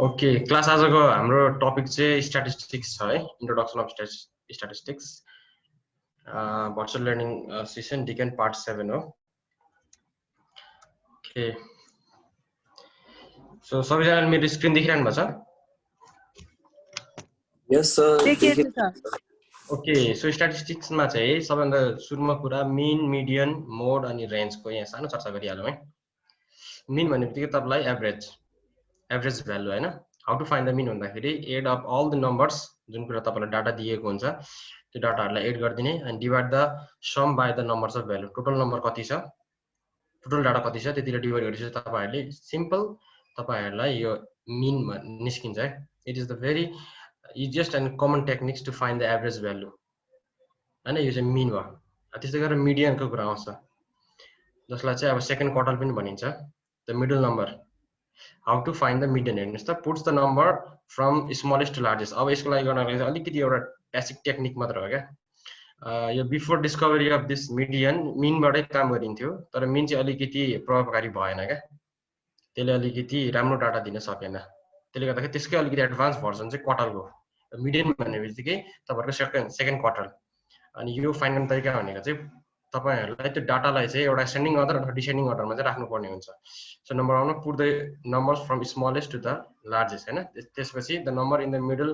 Okay class आजको हाम्रो topic चाहिँ स्ट्याटिस्टिक्स छ है, introduction of statistics virtual learning session डिकेन पार्ट 7 हो। ओके सो सबैजनाले मेरो स्क्रिन देखिरहनु भएको छ? यस सर देखिएको छ। ओके सो स्ट्याटिस्टिक्समा चाहिँ सबैभन्दा सुरुमा कुरा मिन, मिडियन, मोड अनि रेन्जको यहाँ सानो चर्चा गरिहालौँ है। मिन भन्ने बित्तिकै तपाईँलाई एभरेज भ्यालु हैन, how to find the mean भन्दाखेरि add of all the numbers, जुन कुरा तपाईँलाई डाटा दिएको हुन्छ त्यो डाटाहरूलाई एड गरिदिने अनि divide the sum by the numbers of value. Total number कति छ, टोटल डाटा कति छ त्यतिले डिभाइड गरेपछि तपाईँहरूले सिम्पल तपाईँहरूलाई यो मिन निस्किन्छ है। It is the very easiest and common techniques to find the average value हैन, यो चाहिँ मिन भयो। त्यस्तै गरेर मिडियनको कुरा आउँछ जसलाई चाहिँ अब सेकेन्ड क्वार्टल पनि भनिन्छ, the middle number. How to find the median हेर्नुहोस् त, puts the number from smallest to largest. अब यसको लागि गर्नको लागि अलिकति एउटा बेसिक टेक्निक मात्र हो क्या। यो before discovery of this median मिनबाटै काम गरिन्थ्यो, तर मिन चाहिँ अलिकति प्रभावकारी भएन क्या, त्यसले अलिकति राम्रो डाटा दिन सकेन। त्यसले गर्दाखेरि त्यसकै अलिकति एडभान्स भर्जन चाहिँ क्वार्टलको मिडियन भन्ने बित्तिकै तपाईँहरूको सेकेन्ड क्वार्टल। अनि यो फाइन्ड गर्ने तरिका भनेको चाहिँ तपाईहरुलाई त्यो डाटालाई चाहिँ एउटा एसेन्डिङ अर्डर अथवा डिसेन्डिङ अर्डरमा चाहिँ राख्नुपर्ने हुन्छ। सो नम्बर 1 मा put the numbers from smallest to the largest हैन, त्यसपछि the number in the middle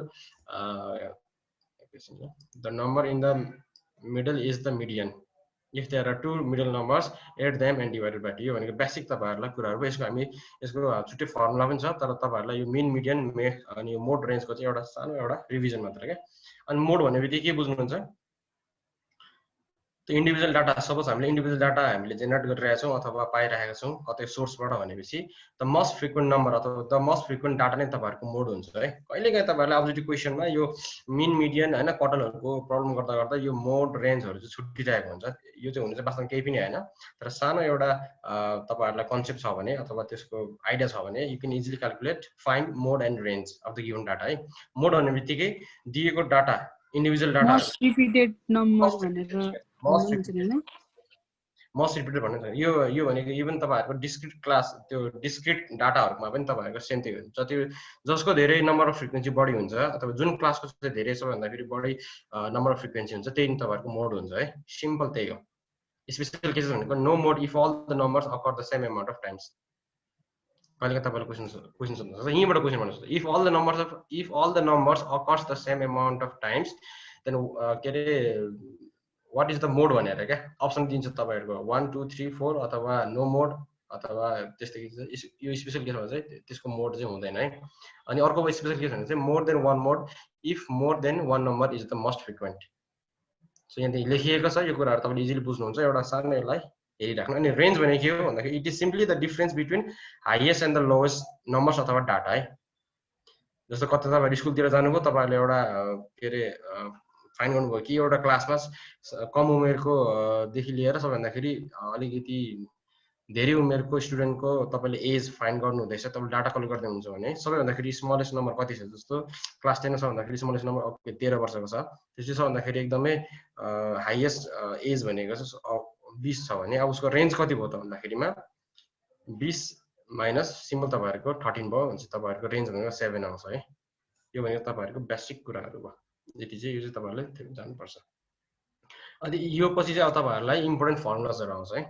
the number in the middle is the median. If there are two middle numbers add them and divided by 2। यो भनेको basic तपाईहरुलाई कुराहरु हो। यसको हामी यसको छुट्टै फर्मुला पनि छ, तर तपाईहरुलाई यो मिन, मिडियन, अनि यो मोड रेन्जको चाहिँ एउटा सानो एउटा रिभिजन मात्र के। अनि मोड भन्ने बित्तिकै के बुझ्नुहुन्छ, त्यो इन्डिभिजुअल डाटा, सपोज हामीले इन्डिभिजुअल डाटा हामीले जेनेरेट गरिरहेका छौं अथवा पाइरहेका छौं कतै सोर्सबाट भनेपछि द मोस्ट फ्रिक्वेन्ट नम्बर अथवा द मोस्ट फ्रिक्वेन्ट डाटा नै तपाईहरुको मोड हुन्छ है। कहिलेकाहीँ तपाईहरुले अब्जेक्टिभ क्वेशनमा यो मिन, मिडियन हैन क्वार्टलहरुको प्रब्लम गर्दा गर्दा यो मोड रेन्जहरु चाहिँ छुट्टिरहेको हुन्छ। यो चाहिँ हुनु चाहिँ वास्तवमा केही पनि हैन, तर सानो एउटा तपाईहरुलाई कन्सेप्ट छ भने अथवा त्यसको आइडिया छ भने you can easily calculate find mode and range of the given data है। मोड भन्ने बित्तिकै दिएको data individual data most repeated number भनेर मोस्ट रिपिटेड भन्नु छ। यो भनेको इभन तपाईहरुको डिस्क्रिट क्लास, त्यो डिस्क्रिट डाटाहरुमा पनि तपाईहरुको सेम त्यही हुन्छ। जसको धेरै नम्बर अफ फ्रिक्वेन्सी बढी हुन्छ अथवा जुन क्लासको चाहिँ धेरै सबैभन्दा फेरि बढी नम्बर अफ फ्रिक्वेन्सी हुन्छ त्यही तपाईहरुको मोड हुन्छ है। सिम्पल त्यही हो। स्पेशल केसेस भनेको no mode if all the numbers occur the same amount of times. कहिलेका तपाईहरुले क्वेशन सोध्नुहुन्छ, यहीँबाट क्वेशन भन्नुहुन्छ, if all the numbers occurs the same amount of times then के रे व्हाट इज द मोड भनेर क्या अप्सन दिन्छ तपाईहरुको 1 2 3 4 अथवा नो मोड अथवा त्यस्तै। यो स्पेशल केसमा चाहिँ त्यसको मोड चाहिँ हुँदैन है। अनि अर्को स्पेशल केस भने चाहिँ more than one mod if more than one number is the most frequent. So यहाँ लेखिएको छ, यो कुराहरु तपाईले इजिली बुझ्नुहुन्छ, एउटा सानो यसलाई हेरिराख्नु। अनि रेन्ज भनेको के हो भन्दाखेरि it is simply the difference between highest and the lowest numbers अथवा डाटा है। जस्तो कतै तपाईहरु स्कुलतिर जानुभयो, तपाईहरुले एउटा के रे फाइन गर्नुभयो कि एउटा क्लासमा कम उमेरको देखि लिएर सबैभन्दाखेरि अलिकति धेरै उमेरको स्टुडेन्टको तपाईले एज फाइन गर्नु हुँदैछ, तपाईले डाटा कलेक्ट गर्दै हुनुहुन्छ भने सबैभन्दाखेरि स्मलेस्ट नम्बर कति छ, जस्तो क्लास 10 मा सबैभन्दाखेरि स्मलेस्ट नम्बर 13 वर्षको छ। त्यसपछि सबैभन्दाखेरि एकदमै हाईएस्ट एज भनेको 20 छ भने अब उसको रेन्ज कति भयो त भन्दाखेरिमा 20 माइनस सिम्पल तपाईहरुको 13 भयो हुन्छ, तपाईहरुको रेन्ज भनेको 7 आउँछ है। यो भनेको तपाईहरुको बेसिक कुराहरु भयो। यति चाहिँ यो चाहिँ तपाईहरुले जान्नुपर्छ। अनि यो पछि चाहिँ अब तपाईहरुलाई इम्पोर्टेन्ट फर्मुलाजहरु आउँछ है।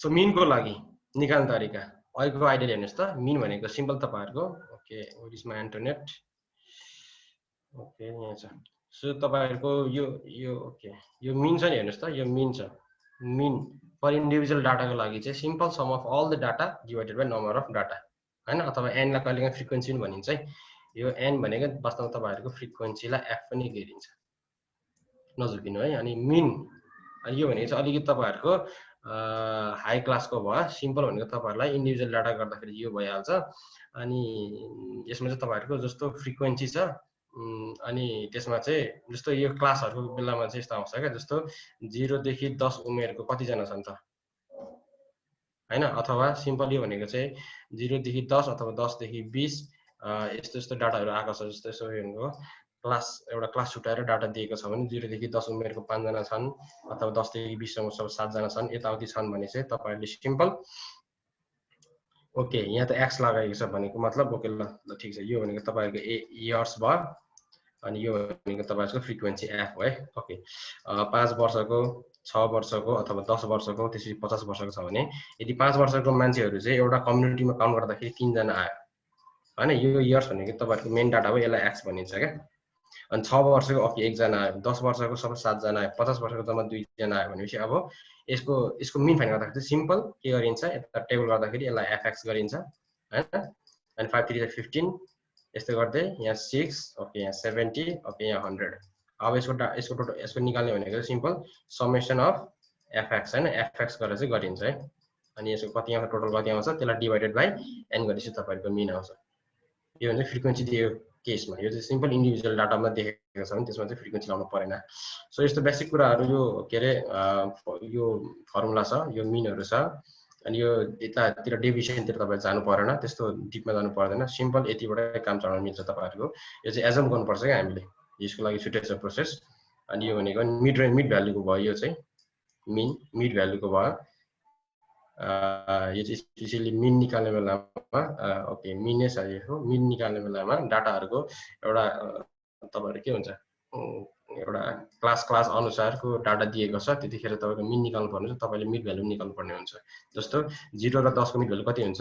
सो मिन को लागि निकाल्ने तरिका अहिलेको आइडिया हेर्नुस् त। मिन भनेको सिम्पल तपाईहरुको okay what is my internet okay यहाँ छ। सो तपाईहरुको यो ओके यो मिन छ नि, हेर्नुस् त यो मिन छ। मिन फर इन्डिभिजुअल डाटाको लागि चाहिँ simple sum of all the data divided by number of data हैन, अथवा n लाई कहिलेकाहीँ फ्रिक्वेन्सी पनि भनिन्छ है। यो n भनेको वास्तवमा तपाईहरुको फ्रिक्वेन्सीलाई f पनि घेरिन्छ, नझुकिनु है। अनि मिन यो भनेको चाहिँ अलिकति तपाईहरुको हाई क्लासको भयो। सिम्पल भनेको तपाईहरुलाई इन्डिभिजुअल डाटा गर्दाखेरि यो भइहाल्छ। अनि यसमा चाहिँ तपाईहरुको जस्तो फ्रिक्वेन्सी छ अनि त्यसमा चाहिँ जस्तो यो क्लासहरुको बेलामा चाहिँ यस्तो आउँछ क्या, जस्तो 0 देखि 10 उमेरको कति जना छन् त हैन, अथवा सिम्पल यो भनेको चाहिँ 0 देखि 10 अथवा 10 देखि 20 यस्तो यस्तो डाटाहरु आएको छ। जस्तो यसो हेर्नुको क्लास एउटा क्लास छुटाएर डाटा दिएको छ भने 0 देखि 10 उमेरको 5 जना छन् अथवा 10 देखि 20 सम्म 7 जना छन्, यताउति छन् भने चाहिँ तपाईहरुले सिम्पल ओके यहाँ त एक्स लगाएको छ भनेको मतलब ओके ल ठिक छ यो भनेको तपाईहरुको इयर्स भयो अनि यो भनेको तपाईहरुको फ्रिक्वेन्सी एफ हो है ओके 5 वर्षको 6 वर्षको अथवा 10 वर्षको त्यसपछि 50 वर्षको छ भने यदि 5 वर्षको मान्छेहरु चाहिँ एउटा कम्युनिटीमा काउन्ट गर्दाखेरि 3 जना आयो हैन यो इयर्स भनेको तपाईहरुको मेन डाटा हो यसलाई एक्स भनिन्छ के अनि 6 वर्षको ओके 1 जना आयो 10 वर्षको सबै 7 जना आयो 50 वर्षको जम्मा 2 जना आयो भनेपछि अब यसको मिन फाइन्ड गर्दाखेरि सिम्पल के गरिन्छ यता टेबल गर्दाखेरि यसलाई एफएक्स गरिन्छ हैन अनि 5 3 15 यस्तै गर्दै यहाँ 6 ओके यहाँ 70 ओके यहाँ 100 अब यसको टोटल यसको निकाल्ने भनेको सिम्पल समेसन अफ एफएक्स हैन एफएक्स गरेर चाहिँ गरिन्छ है अनि यसको कति आउँछ टोटल कति आउँछ त्यसलाई डिवाइडेड बाइ n गरेपछि तपाईहरुको मिन आउँछ यो भने फ्रिक्वेन्सी दिएको केसमा यो चाहिँ सिम्पल इन्डिभिजुअल डाटामा देखेको छ भने त्यसमा चाहिँ फ्रिक्वेन्सी लाउनु परेन सो यस्तो बेसिक कुराहरु यो के रे यो फर्मुला छ यो मिनहरु छ अनि यो यतातिर डेभिएसनतिर तपाईहरु जानु परेन त्यस्तो डिपमा जानु पर्दैन सिम्पल यतिबाटै काम चलाउन मिल्छ तपाईहरुको यो चाहिँ एजम गर्नुपर्छ के हामीले यसको लागि छुट्टै छ प्रोसेस अनि यो भनेको मिड भ्यालुको भयो यो चाहिँ मिड भ्यालुको भयो यो चाहिँ स्पेशली मिन निकाल्ने बेलामा ओके मिन नै छ यो मिन निकाल्ने बेलामा डाटाहरुको एउटा तपाईहरु के हुन्छ एउटा क्लास अनुसारको डाटा दिएको छ त्यतिखेर तपाईको मिन निकाल्नु पर्ने हुन्छ तपाईले मिड भ्यालु निकाल्नु पर्ने हुन्छ जस्तो 0 र 10 को मिड भ्यालु कति हुन्छ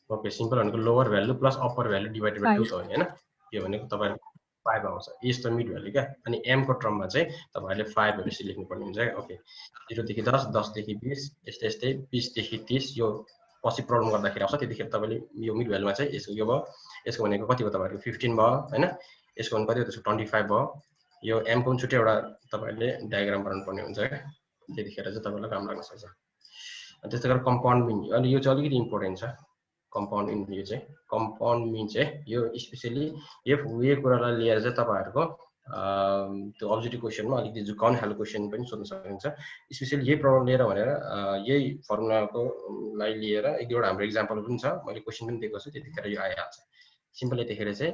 ओके सिम्पल भनेको lower value plus upper value divided by 2 त हो हैन यो भनेको तपाईहरुको 5 आउँछ यस्तो मिड भ्यालु क्या अनि m को टर्ममा चाहिँ तपाईहरुले 5 भनेर लेख्नु पर्ने हुन्छ ओके 0 देखि 10 10 देखि 20 यस्तै यस्तै 20 देखि 30 यो पछि प्रब्लम गर्दाखेरि आउँछ त्यतिखेर तपाईले यो मिड भ्यालुमा चाहिँ यसको यो भयो यसको भनेको कति हो तपाईहरुको 15 भयो हैन यसको भने कति हो त्यसको 25 भयो यो m को छुट्टै एउटा तपाईले डायग्राम बनाउनु पर्ने हुन्छ के त्यतिखेर चाहिँ तपाईलाई काम लाग्न सक्छ त्यस्तै गरेर कम्पाउन्ड मिन अनि यो चाहिँ अलिकति इम्पोर्टेन्ट छ कम्पाउन्ड इन यो चाहिँ कम्पाउन्ड मिन चाहिँ यो स्पेशली यो कुरालाई लिएर चाहिँ तपाईहरुको त्यो अब्जेक्टिभ क्वेशनमा अलिकति झुकाउने खालको क्वेशन पनि सोध्न सकिन्छ स्पेशली यही प्रब्लम लिएर भनेर यही फर्मुलाको लाई लिएर एक दुईवटा हाम्रो एक्जाम्पल पनि छ मैले क्वेशन पनि दिएको छु त्यतिखेर यो आइहाल्छ सिम्पल यतिखेर चाहिँ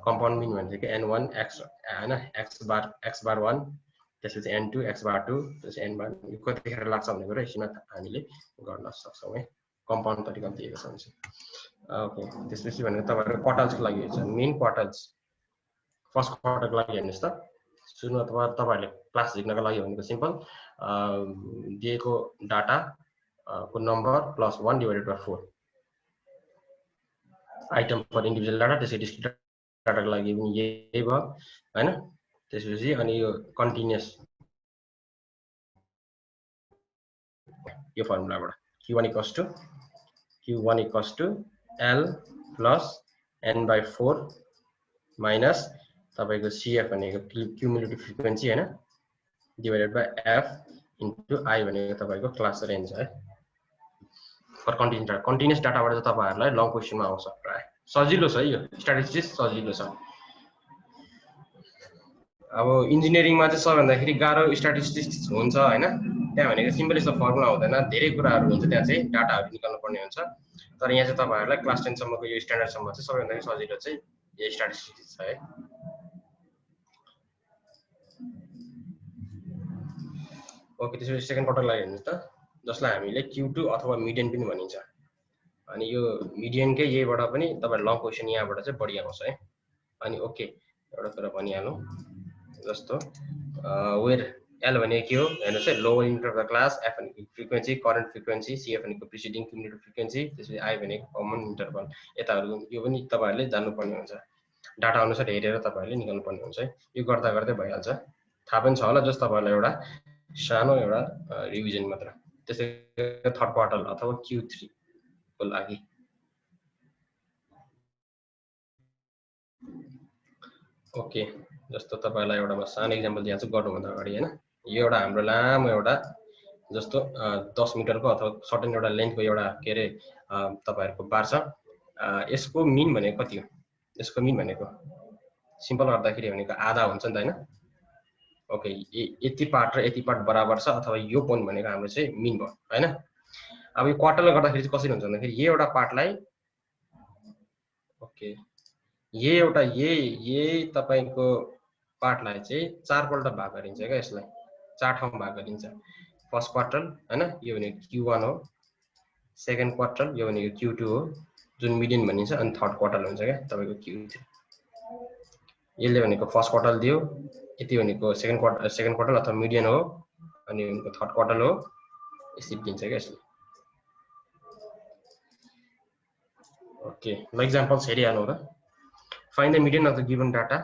कम्पाउन्ड मिन भनेको n1 x हैन x बार 1 त्यसपछि n2 x बार 2 त्यसपछि n बार यो कतिखेर लाग्छ भन्ने कुरा एकछिनमा हामीले गर्न सक्छौं है कम्पाउन्ड तरिकामा दिएको छ भने ओके त्यसपछि भनेको तपाईहरुको क्वार्टल्सको लागि हुन्छ मेन क्वार्टल्स फर्स्ट क्वार्टरको लागि हेर्नुस् त सुरु अथवा तपाईहरुले क्लास झिक्नको लागि भनेको सिम्पल दिएको डाटा को number plus 1 divided by 4 item for individual data त्यसै डिस्क्रिट डाटाको लागि पनि यही भयो हैन त्यसपछि अनि यो कन्टिन्युअस यो फर्मुलाबाट q1 equals to l plus n by 4 minus तपाईको cf भनेको क्युमुलेटिभ फ्रिक्वेन्सी हैन divided by f into i भनेको तपाईको क्लास रेन्ज है फर कन्टिन्युअस डाटाबाट चाहिँ तपाईहरुलाई लङ क्वेशनमा आउँछ प्राय सजिलो छ यो स्ट्याटिस्टिक्स सजिलो छ अब इन्जिनियरिङमा चाहिँ सबैभन्दाखेरि गाह्रो स्ट्याटिस्टिक्स हुन्छ हैन त्यहाँ भनेको सिम्पल यस्तो फर्मुला हुँदैन धेरै कुराहरु हुन्छ त्यहाँ चाहिँ डाटाहरु निकाल्नु पर्ने हुन्छ तर यहाँ चाहिँ तपाईहरुलाई क्लास 10 सम्मको यो स्ट्यान्डर्ड सम्म चाहिँ सबैभन्दा सजिलो चाहिँ यो स्ट्याटिस्टिक्स छ है ओके त्यसपछि सेकेन्ड क्वार्टर लागि हेर्नुस् त जसलाई हामीले Q2 अथवा मिडियन पनि भनिन्छ अनि यो मिडियनकै यहीबाट पनि तपाईहरु लङ क्वेशन यहाँबाट चाहिँ बढी आउँछ है अनि ओके एउटा कुरा भनिहालौं जस्तो वेयर L भनेको के हो हेर्नुस् है lower unit of the class F भनेको फ्रिक्वेन्सी करेन्ट फ्रिक्वेन्सी CF भनेको प्रिसिडिङ क्युमुलेटिभ फ्रिक्वेन्सी त्यसपछि I भनेको कमन इन्टरभल यताहरु यो पनि तपाईहरुले जान्नु पर्ने हुन्छ डाटा अनुसार हेरेर तपाईहरुले निकाल्नु पर्ने हुन्छ है यो गर्दा गर्दै भइहाल्छ थाहा पनि छ होला जस्तो तपाईहरुलाई एउटा सानो एउटा रिभिजन मात्र त्यसै थर्ड क्वार्टर अथवा Q3 को लागि ओके जस्तो तपाईहरुलाई एउटा सानो एक्जाम्पल दिन्छु गर्नुभन्दा अगाडि हैन यो एउटा हाम्रो लामो एउटा जस्तो 10 मिटरको अथवा सर्टेन एउटा लेन्थको एउटा के रे तपाईहरुको बार छ यसको मिन भनेको कति हो यसको मिन भनेको सिम्पल गर्दाखेरि भनेको आधा हुन्छ नि त हैन ओके यति पार्ट र यति पार्ट बराबर छ अथवा यो पोइन्ट भनेको हाम्रो चाहिँ मिन भयो हैन अब यो क्वार्टरले गर्दाखेरि चाहिँ कसरी हुन्छ भन्दाखेरि यो एउटा पार्टलाई ओके यही तपाईको पार्टलाई चाहिँ 4 पल्ट भाग गरिन्छ के यसलाई 4 ठाउँमा भाग गरिन्छ फर्स्ट क्वार्टर हैन यो भनेको Q1 हो सेकेन्ड क्वार्टर यो भनेको Q2 हो जुन मिडियन भनिन्छ अनि थर्ड क्वार्टर हुन्छ क्या तपाईको Q3 यसले भनेको फर्स्ट क्वार्टर दियो यति भनेको सेकेन्ड क्वार्टर अथवा मिडियन हो अनि उनको थर्ड क्वार्टर हो यसरी दिन्छ क्या यसले ओके ल एक्जाम्पल्स हेरिहाल्नु र find the median of the given data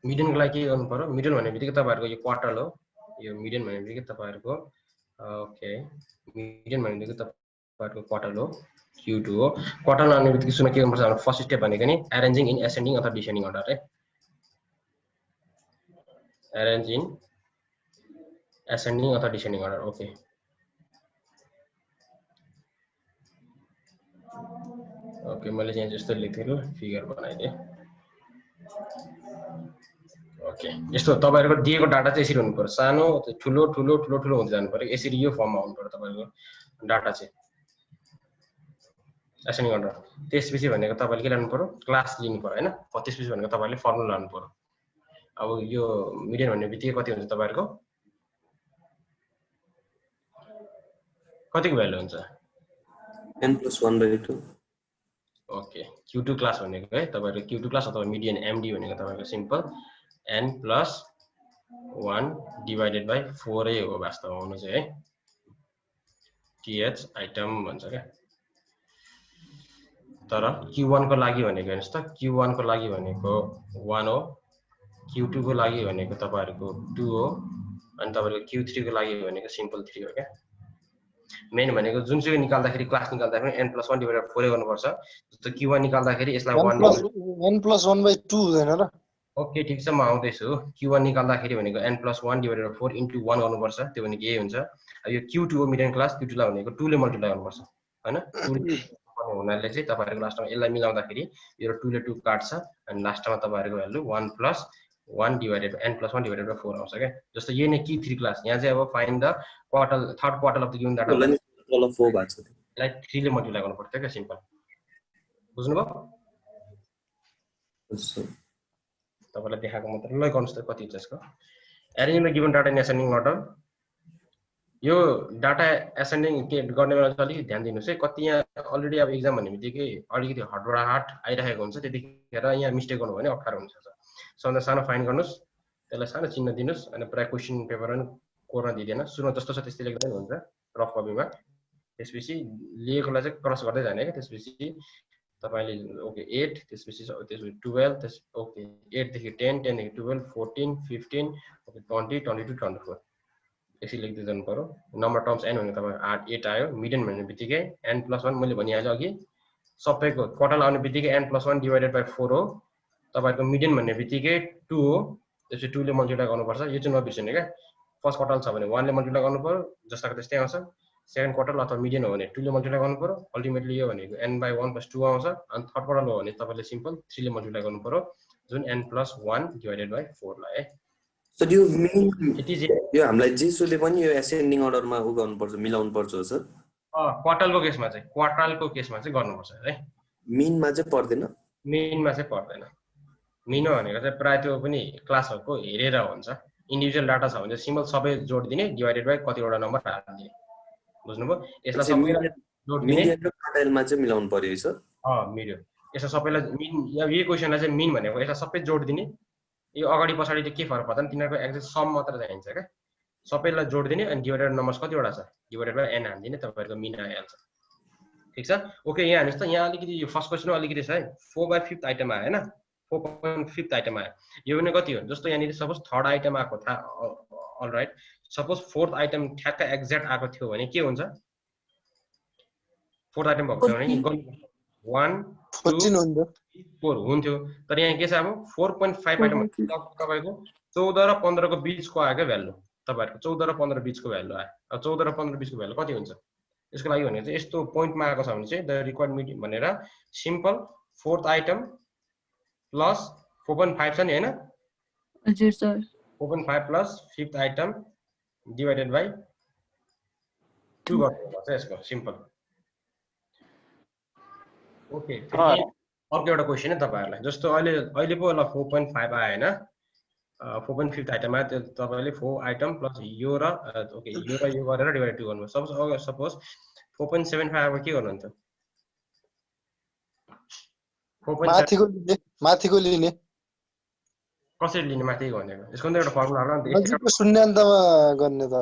मिडियनको लागि के गर्नु पर्यो मिडियन भन्ने बित्तिकै तपाईहरुको यो क्वार्टर हो यो मिडियन भन्ने बित्तिकै तपाईहरुको ओके मिडियन भन्ने बित्तिकै तपाईहरुको क्वार्टर हो Q2 हो क्वार्टर आउने बित्तिकै सुन के गर्नुपर्छ हाम्रो फर्स्ट स्टेप भनेको नि अरेन्जिङ इन एसेन्डिङ अथवा डिसेन्डिङ अर्डर है अरेन्ज इन एसेन्डिङ अथवा डिसेन्डिङ अर्डर ओके ओके मैले चाहिँ जस्तो लेखेको फिगर बनाइदिए ओके यस्तो तपाईहरुको दिएको डाटा चाहिँ यसरी हुनु पर्यो सानो ठुलो ठुलो ठुलो ठुलो हुँदै जानु पर्यो यसरी यो फर्ममा हुनु पर्यो तपाईहरुको डाटा चाहिँ एसेन्डिङ अर्डर त्यसपछि भनेको तपाईले के लानु पर्यो क्लास लिनु पर्यो हैन त्यसपछि भनेको तपाईले फर्मुला लानु पर्यो अब यो मिडियन भन्ने बित्तिकै कति हुन्छ तपाईहरुको कतिको भ्यालु हुन्छ n+1/2 ओके Q2 क्लास भनेको है तपाईहरुको Q2 क्लास अथवा मिडियन MD भनेको तपाईहरुको सिम्पल n+1 डिवाइडेड बाइ 4 हो वास्तवमा हुनु चाहिँ है TH आइटम भन्छ के तर Q1 को लागि भनेको हेर्नुस् त Q1 को लागि भनेको 1 हो Q2 को लागि भनेको तपाईहरुको 2 हो अनि तपाईहरुको Q3 को लागि भनेको सिम्पल 3 हो के मेन भनेको जुन चाहिँ निकाल्दाखेरि क्लास निकाल्दाखेरि n+1 डिवाइडेड 4 गर्नुपर्छ जस्तो Q1 निकाल्दाखेरि यसलाई 1 n+1/2 हुँदैन र ओके ठीक छ म आउँदैछु Q1 निकाल्दाखेरि भनेको n+1 डिवाइडेड 4 * 1 गर्नुपर्छ त्यो भनेको यही हुन्छ अब यो Q2 हो मिडियन क्लास Q2 लाई भनेको 2 ले मल्टिप्लाई गर्नुपर्छ हैन 2 हुनाले चाहिँ तपाईहरुको लास्टमा यसलाई मिलाउँदाखेरि यो 2 ले 2 काट्छ अनि लास्टमा तपाईहरुको value 1+1 divided n+1 divided by 4 आउँछ के जस्तो यही नै Q3 क्लास यहाँ चाहिँ अब find the quarter third quarter of the given data तल 4 भएको छ यसलाई 3 ले मल्टिप्लाई गर्नु पर्छ के सिम्पल बुझ्नुभयो तपाईलाई देखाएको मात्र ल गर्नुस् त कति छ यसको arranging the given data in ascending order यो डाटा एसेन्डिङ के गर्ने बेला चाहिँ अलिकति ध्यान दिनुस् है कति यहाँ अलरेडी अब एक्जाम भन्ने बित्तिकै अलिकति हडबडाहट आइरहेको हुन्छ त्यतिखेर यहाँ मिस्टेक गर्नु भने अप्ठ्यारो हुन्छ सबभन्दा सानो फाइन गर्नुस् त्यसलाई सानो चिन्ह दिनुस् अनि प्राय क्वेशन पेपर पनि कोर्न दिदैन सुरुमा जस्तो छ त्यस्तै लेख्दै हुन्छ रफ कपीमा त्यसपछि लिएकोलाई चाहिँ क्रस गर्दै जाने के त्यसपछि तपाईले ओके 8 त्यसपछि 12 त्यस ओके 8 देखि 10 10 देखि 12 14 15 ओके 20 22 24 यसरी लेख्दै जानु पर्यो नम्बर टर्म्स n भने तपाईको 8 आयो मिडियन भन्ने बित्तिकै n+1 मैले भनिहालेँ अघि सबैको क्वार्टर आउने बित्तिकै n+1 डिवाइडेड बाइ 4 हो तपाईको मिडियन भन्ने बित्तिकै 2 हो त्यसपछि 2 ले मल्टिप्लाई गर्नुपर्छ यो चाहिँ नबिर्सनु के फर्स्ट क्वार्टर छ भने 1 ले मल्टिप्लाई गर्नु पर्यो जस्ताको त्यस्तै आउँछ सेकेन्ड क्वार्टर अथवा मिडियन हो भने 2 ले मल्टिप्लाई गर्नु पर्यो अल्टिमेटली यो भनेको n/1 + 2 आउँछ अनि थर्ड क्वार्टर हो भने तपाईले सिम्पल 3 ले मल्टिप्लाई गर्नु पर्यो जुन n+1 डिवाइडेड बाइ 4 लाई है सो यो यो हामीलाई जेसुले पनि यो एसेन्डिङ अर्डरमा उ गर्नुपर्छ मिलाउनु पर्छ सर क्वार्टरको केसमा चाहिँ गर्नुपर्छ है मिनमा चाहिँ पर्दैन मिनमा चाहिँ पर्दैन मिन भनेको चाहिँ प्राय त्यो पनि क्लासहरुको हेरेर हुन्छ इन्डिभिजुअल डाटा छ भने सिम्पल सबै जोड दिने डिवाइडेड बाइ कतिवटा नम्बर हाल्दिने बुझ्नुभयो यसलाई सबैलाई जोड दिने मिडियन र क्वार्टाइलमा चाहिँ मिलाउनु पर्यो सर मिडियन यसलाई सबैलाई मिन यही क्वेशनलाई चाहिँ मिन भनेको यसलाई सबै जोड दिने यो अगाडि पछाडी चाहिँ के फरक पर्दैन तिनीहरुको एक्ज्याक्ट सम मात्र चाहिन्छ के सबैलाई जोड दिने अनि डिवाइडेड नम्बर्स कतिवटा छ डिवाइडेड बाइ n हाल्दिने तपाईहरुको मिन आइहाल्छ ठीक छ ओके यहाँ हेर्नुस् त यहाँ अलिकति यो फर्स्ट क्वेशन अलिकति छ है 4/5 आइटम आयो हैन 4.5 आइटम आयो यो भने कति हो जस्तो यहाँ सपोज थर्ड आइटम आको था अलराइट सपोज फोर्थ आइटम ठ्याक्क एक्ज्याक्ट आको थियो भने के हुन्छ फोर्थ आइटम भएको छ भने 1 2 4 हुन्थ्यो तर यहाँ के छ अब 4.5 आइटम तपाईको 14 र 15 को बीचको आएको भ्यालु तपाईहरुको 14 र 15 बीचको भ्यालु आयो अब 14 र 15 बीचको भ्यालु कति हुन्छ यसको लागि भने चाहिँ यस्तो पोइन्टमा आएको छ भने चाहिँ द रिक्वायर्ड मिडियम भनेर सिम्पल फोर्थ आइटम प्लस 4.5 छ नि हैन हजुर sir 4.5 plus fifth item divided by 2 गर्नुपर्छ यसको सिम्पल ओके अर्को एउटा क्वेशन है तपाईहरुलाई जस्तो अहिले पो ल 4.5 आयो हैन 4.5 आइटममा त्यो तपाईले 4 आइटम प्लस यो र ओके यो र यो गरेर डिभाइड 2 गर्नु सपोज 4.75 अब के गर्नुहुन्छ माथिको लिने कसरी लिने माथि भनेको यसको त एउटा फर्मुला होला नि त नजिकको शून्यान्तमा गर्ने त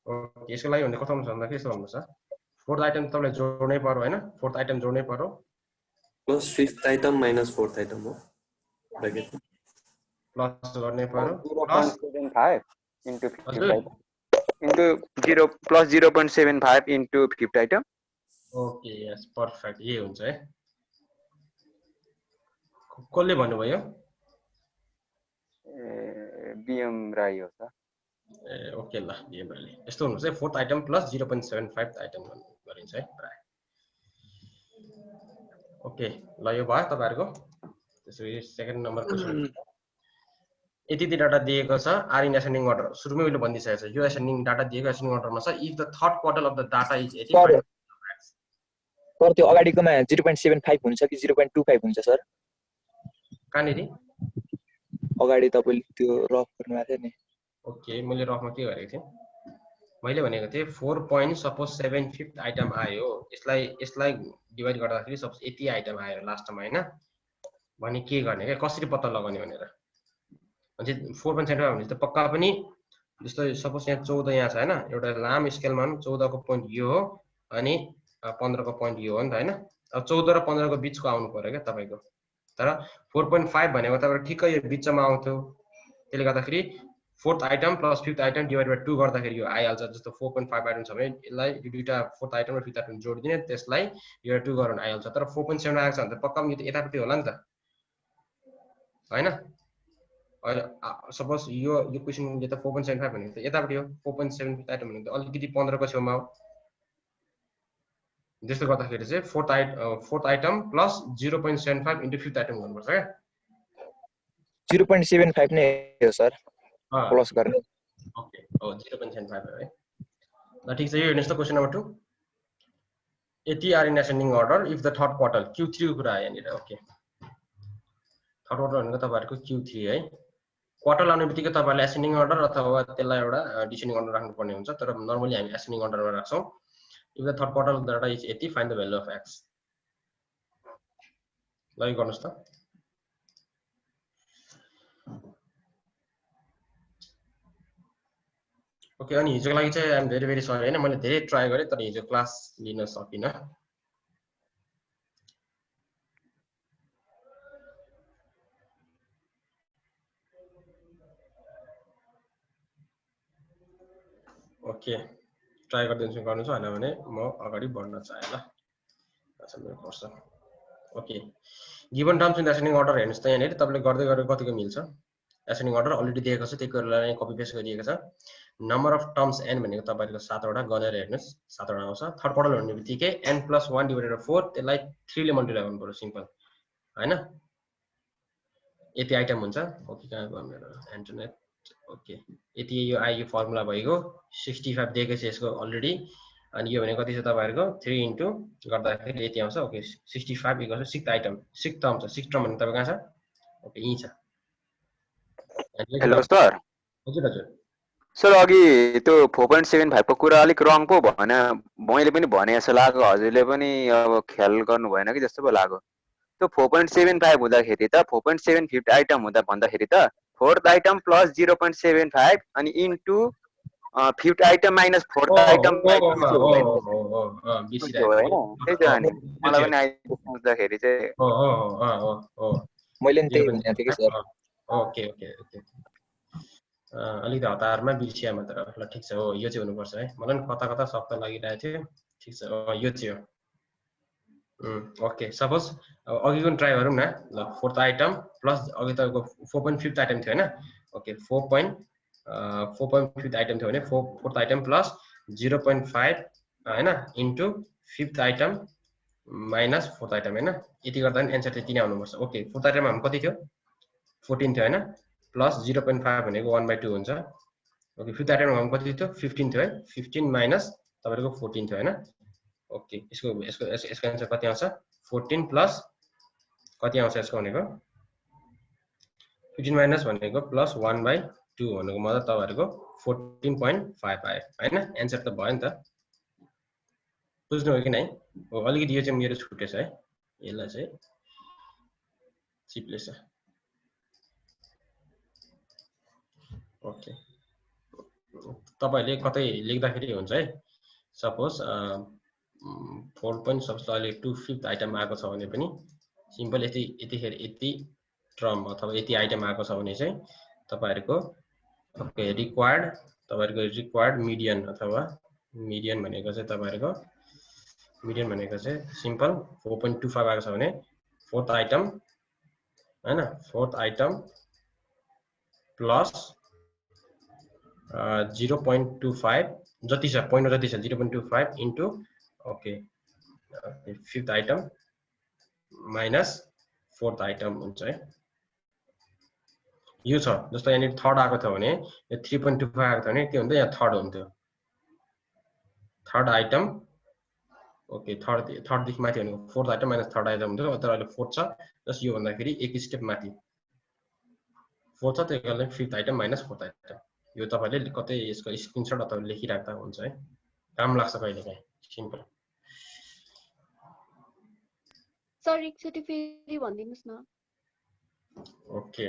ओके यसको लागि भने कस्तो हुन्छ भन्दा के यस्तो भन्नुस् फोर्थ आइटम तपाईलाई जोड्नै पर्यो हैन फोर्थ आइटम जोड्नै पर्यो plus fifth item minus fourth item हो ब्र्याकेट प्लस गर्नै पर्यो 0.75 into 50 into 0 plus 0.75 into 50 item. Okay यस पर्फेक्ट यही हुन्छ है कसले भन्नुभयो बीएम राई हो सर ए ओके ल बीएम राईले यस्तो हुन्छ है फोर्थ आइटम प्लस 0.75 आइटम गरिन्छ है प्राय ओके ल यो भयो तपाईहरुको त्यसैले सेकेन्ड नम्बर क्वेशन यति डाटा दिएको छ आर इन एसेन्डिङ अर्डर सुरुमै मैले भनिदिसकेको छु यो एसेन्डिङ डाटा दिएको एसेन्डिङ अर्डरमा छ if the third quarter of the data is 85 sir त्यो अगाडिकोमा 0.75 हुन्छ कि 0.25 हुन्छ सर कहाँनेरि अगाडि तपाईले त्यो रफ गर्नु भएको थियो नि ओके मैले रफमा के गरेको थिएँ मैले भनेको थिएँ 4.75 आइटम आयो यसलाई डिवाइड गर्दाखेरि सपोज यति आइटम आयो लास्टमा हैन भने के गर्ने के कसरी पत्ता लगाउने भनेर अनि 4.75 भने त पक्का पनि जस्तो सपोज यहाँ 14 यहाँ छ हैन एउटा लामो स्केलमा 14 को पोइन्ट यो हो अनि 15 को पोइन्ट यो हो नि त हैन अब 14 र 15 को बीचको आउनु पर्यो के तपाईको तर 4.5 भनेको तपाईको ठिक्कै यो बीचमा आउँथ्यो त्यसले गर्दाखेरि fourth item plus fifth item divide by 2 गर्दाखेरि यो आइहाल्छ जस्तो 4.5 आइटम छ भने यसलाई यो दुईटा फोर्थ आइटम र फिफ्थ आइटम जोडिदिने त्यसलाई यो 2 गराउन आइहाल्छ तर 4.7 आएको छ भने त पक्का पनि यो यतापट्टि होला नि त हैन अहिले सपोज यो क्वेशनले त 4.75 भनेको त यतापट्टि हो 4.7 आइटम भनेको त अलिकति 15 को छेउमा हो त्यस्तो गर्दाखेरि चाहिँ fourth item plus 0.75 into fifth item गर्नुपर्छ के 0.75 नै हो सर प्लस गर्ने ओके हो 0.75 है ल ठीक छ यो हेर्नुस् त क्वेशन नम्बर 2 यति are in ascending order if the third quarter Q3 को कुरा आयो यहाँनिर ओके थर्ड क्वार्टर भनेको तपाईहरुको Q3 है क्वार्टर लाउने बित्तिकै तपाईहरुले एसेन्डिङ अर्डर अथवा त्यसलाई एउटा डिसेन्डिङ अर्डर राख्नु पर्ने हुन्छ तर नर्मली हामी एसेन्डिङ अर्डरमा राख्छौं if the third quarter of the data is 80 find the value of x like गर्नुस् त ओके अनि हिजोको लागि चाहिँ I am very very sorry हैन मैले धेरै ट्राई गरे तर हिजो क्लास लिन सकिन ओके ट्राई गर्दिन्छु गर्नु छ हैन भने म अगाडि बढ्न चाहे ल अच्छा मेरो पर्छ okay given terms in ascending order हेर्नुस् त यहाँनेरि तपाईले गर्दै गरेर कतिको मिल्छ एसेन्डिङ अर्डर अलरेडी दिएको छ त्यही कुरालाई कपी पेस्ट गरिएको छ नम्बर अफ टर्म्स n भनेको तपाईहरुको 7 वटा गनेर हेर्नुस् 7 वटा आउँछ थर्ड क्वार्टर भन्ने बित्तिकै n + 1 / 4 त्यसलाई 3 ले मल्टिप्लाई गर्नु पर्यो सिम्पल हैन यति आइटम हुन्छ ओके कहाँ गयो मेरो इन्टरनेट ओके यति यो आयो फर्मुला भएको 65 दिएको छ यसको अलरेडी अनि यो भने कति छ तपाईहरुको 3 इन्टु गर्दाखेरि यति आउँछ okay 65 = sixth item sixth term छ सिक्स्थ टर्म भने तपाईको कहाँ छ ओके यही छ हेलो सर हजुर हजुर सर अघि त्यो 4.75 को कुरा अलिक रङ पो भने मैले पनि भने जस्तो लाग्यो हजुरले पनि अब ख्याल गर्नु भएन कि जस्तो पो लाग्यो त्यो 4.75 हुँदाखेरि त 4.75 आइटम हुँदा भन्दाखेरि त फोर्थ आइटम प्लस 0.75 अनि into fifth item minus fourth item मलाई पनि सोच्दाखेरि चाहिँ मैले नि त्यही भनेको थिएँ कि सर ओके ओके ओके अलिकति हतारमा बिर्सिया मात्र ल ठिक छ हो यो चाहिँ हुनुपर्छ है मलाई पनि कता कता शब्द लागिरहेको थियो ठिक छ यो चाहिँ हो ओके सपोज अघिको ट्राई गरौँ न ल फोर्थ आइटम प्लस अघि तपाईँको 4.5 आइटम थियो हैन ओके 4.5 आइटम थियो भने फोर्थ आइटम प्लस 0.5 हैन into fifth item minus fourth item हैन यति गर्दा नि एन्सर त्यति नै आउनुपर्छ ओके फोर्थ आइटम हाम्रो कति थियो 14 थियो हैन प्लस 0.5 भनेको 1/2 हुन्छ ओके फिफ्थ आइटम हाम्रो कति थियो 15 थियो है 15 माइनस तपाईको 14 थियो हैन ओके यसको आन्सर कति आउँछ 14 प्लस कति आउँछ यसको भनेको 15 माइनस भनेको प्लस 1/2 भनेको मतलब तपाईहरुको 14.5 आयो हैन एन्सर त भयो नि त बुझ्नु हो कि नै हो अलिकति यो चाहिँ मेरो छुटेछ है यसलाई चाहिँ चिप्लेछ ओके तपाईले कतै लेख्दाखेरि हुन्छ है सपोज 4 point सबले 2/5 आइटम आएको छ भने पनि सिम्पल यतिखेर यति टर्म अथवा यति आइटम आएको छ भने चाहिँ तपाईहरुको ओके रिक्वायर्ड मिडियन अथवा मिडियन भनेको चाहिँ तपाईहरुको मिडियन भनेको चाहिँ सिम्पल 4.25 आएको छ भने फोर्थ आइटम हैन फोर्थ आइटम प्लस 0.25 जति छ पोइन्ट जति छ 0.25 into okay fifth item minus fourth item हुन्छ है यो छ जस्तो यहाँ थर्ड आएको थियो भने यो 3.25 आएको थियो भने के हुन्छ यहाँ थर्ड हुन्थ्यो थर्ड आइटम ओके थर्ड देखि माथि भनेको fourth item minus third item हुन्थ्यो तर अहिले फोर्थ छ जस यो भन्दाखेरि एक स्टेप माथि फोर्थ छ त्यसको लागि fifth item minus fourth item यो तपाईले कतै यसको स्क्रिनशट अथवा लेखिराख्दा हुन्छ है काम लाग्छ कहिलेकाहीँ सिम्पल सर एकचोटि फेरि भनिदिनुस् न ओके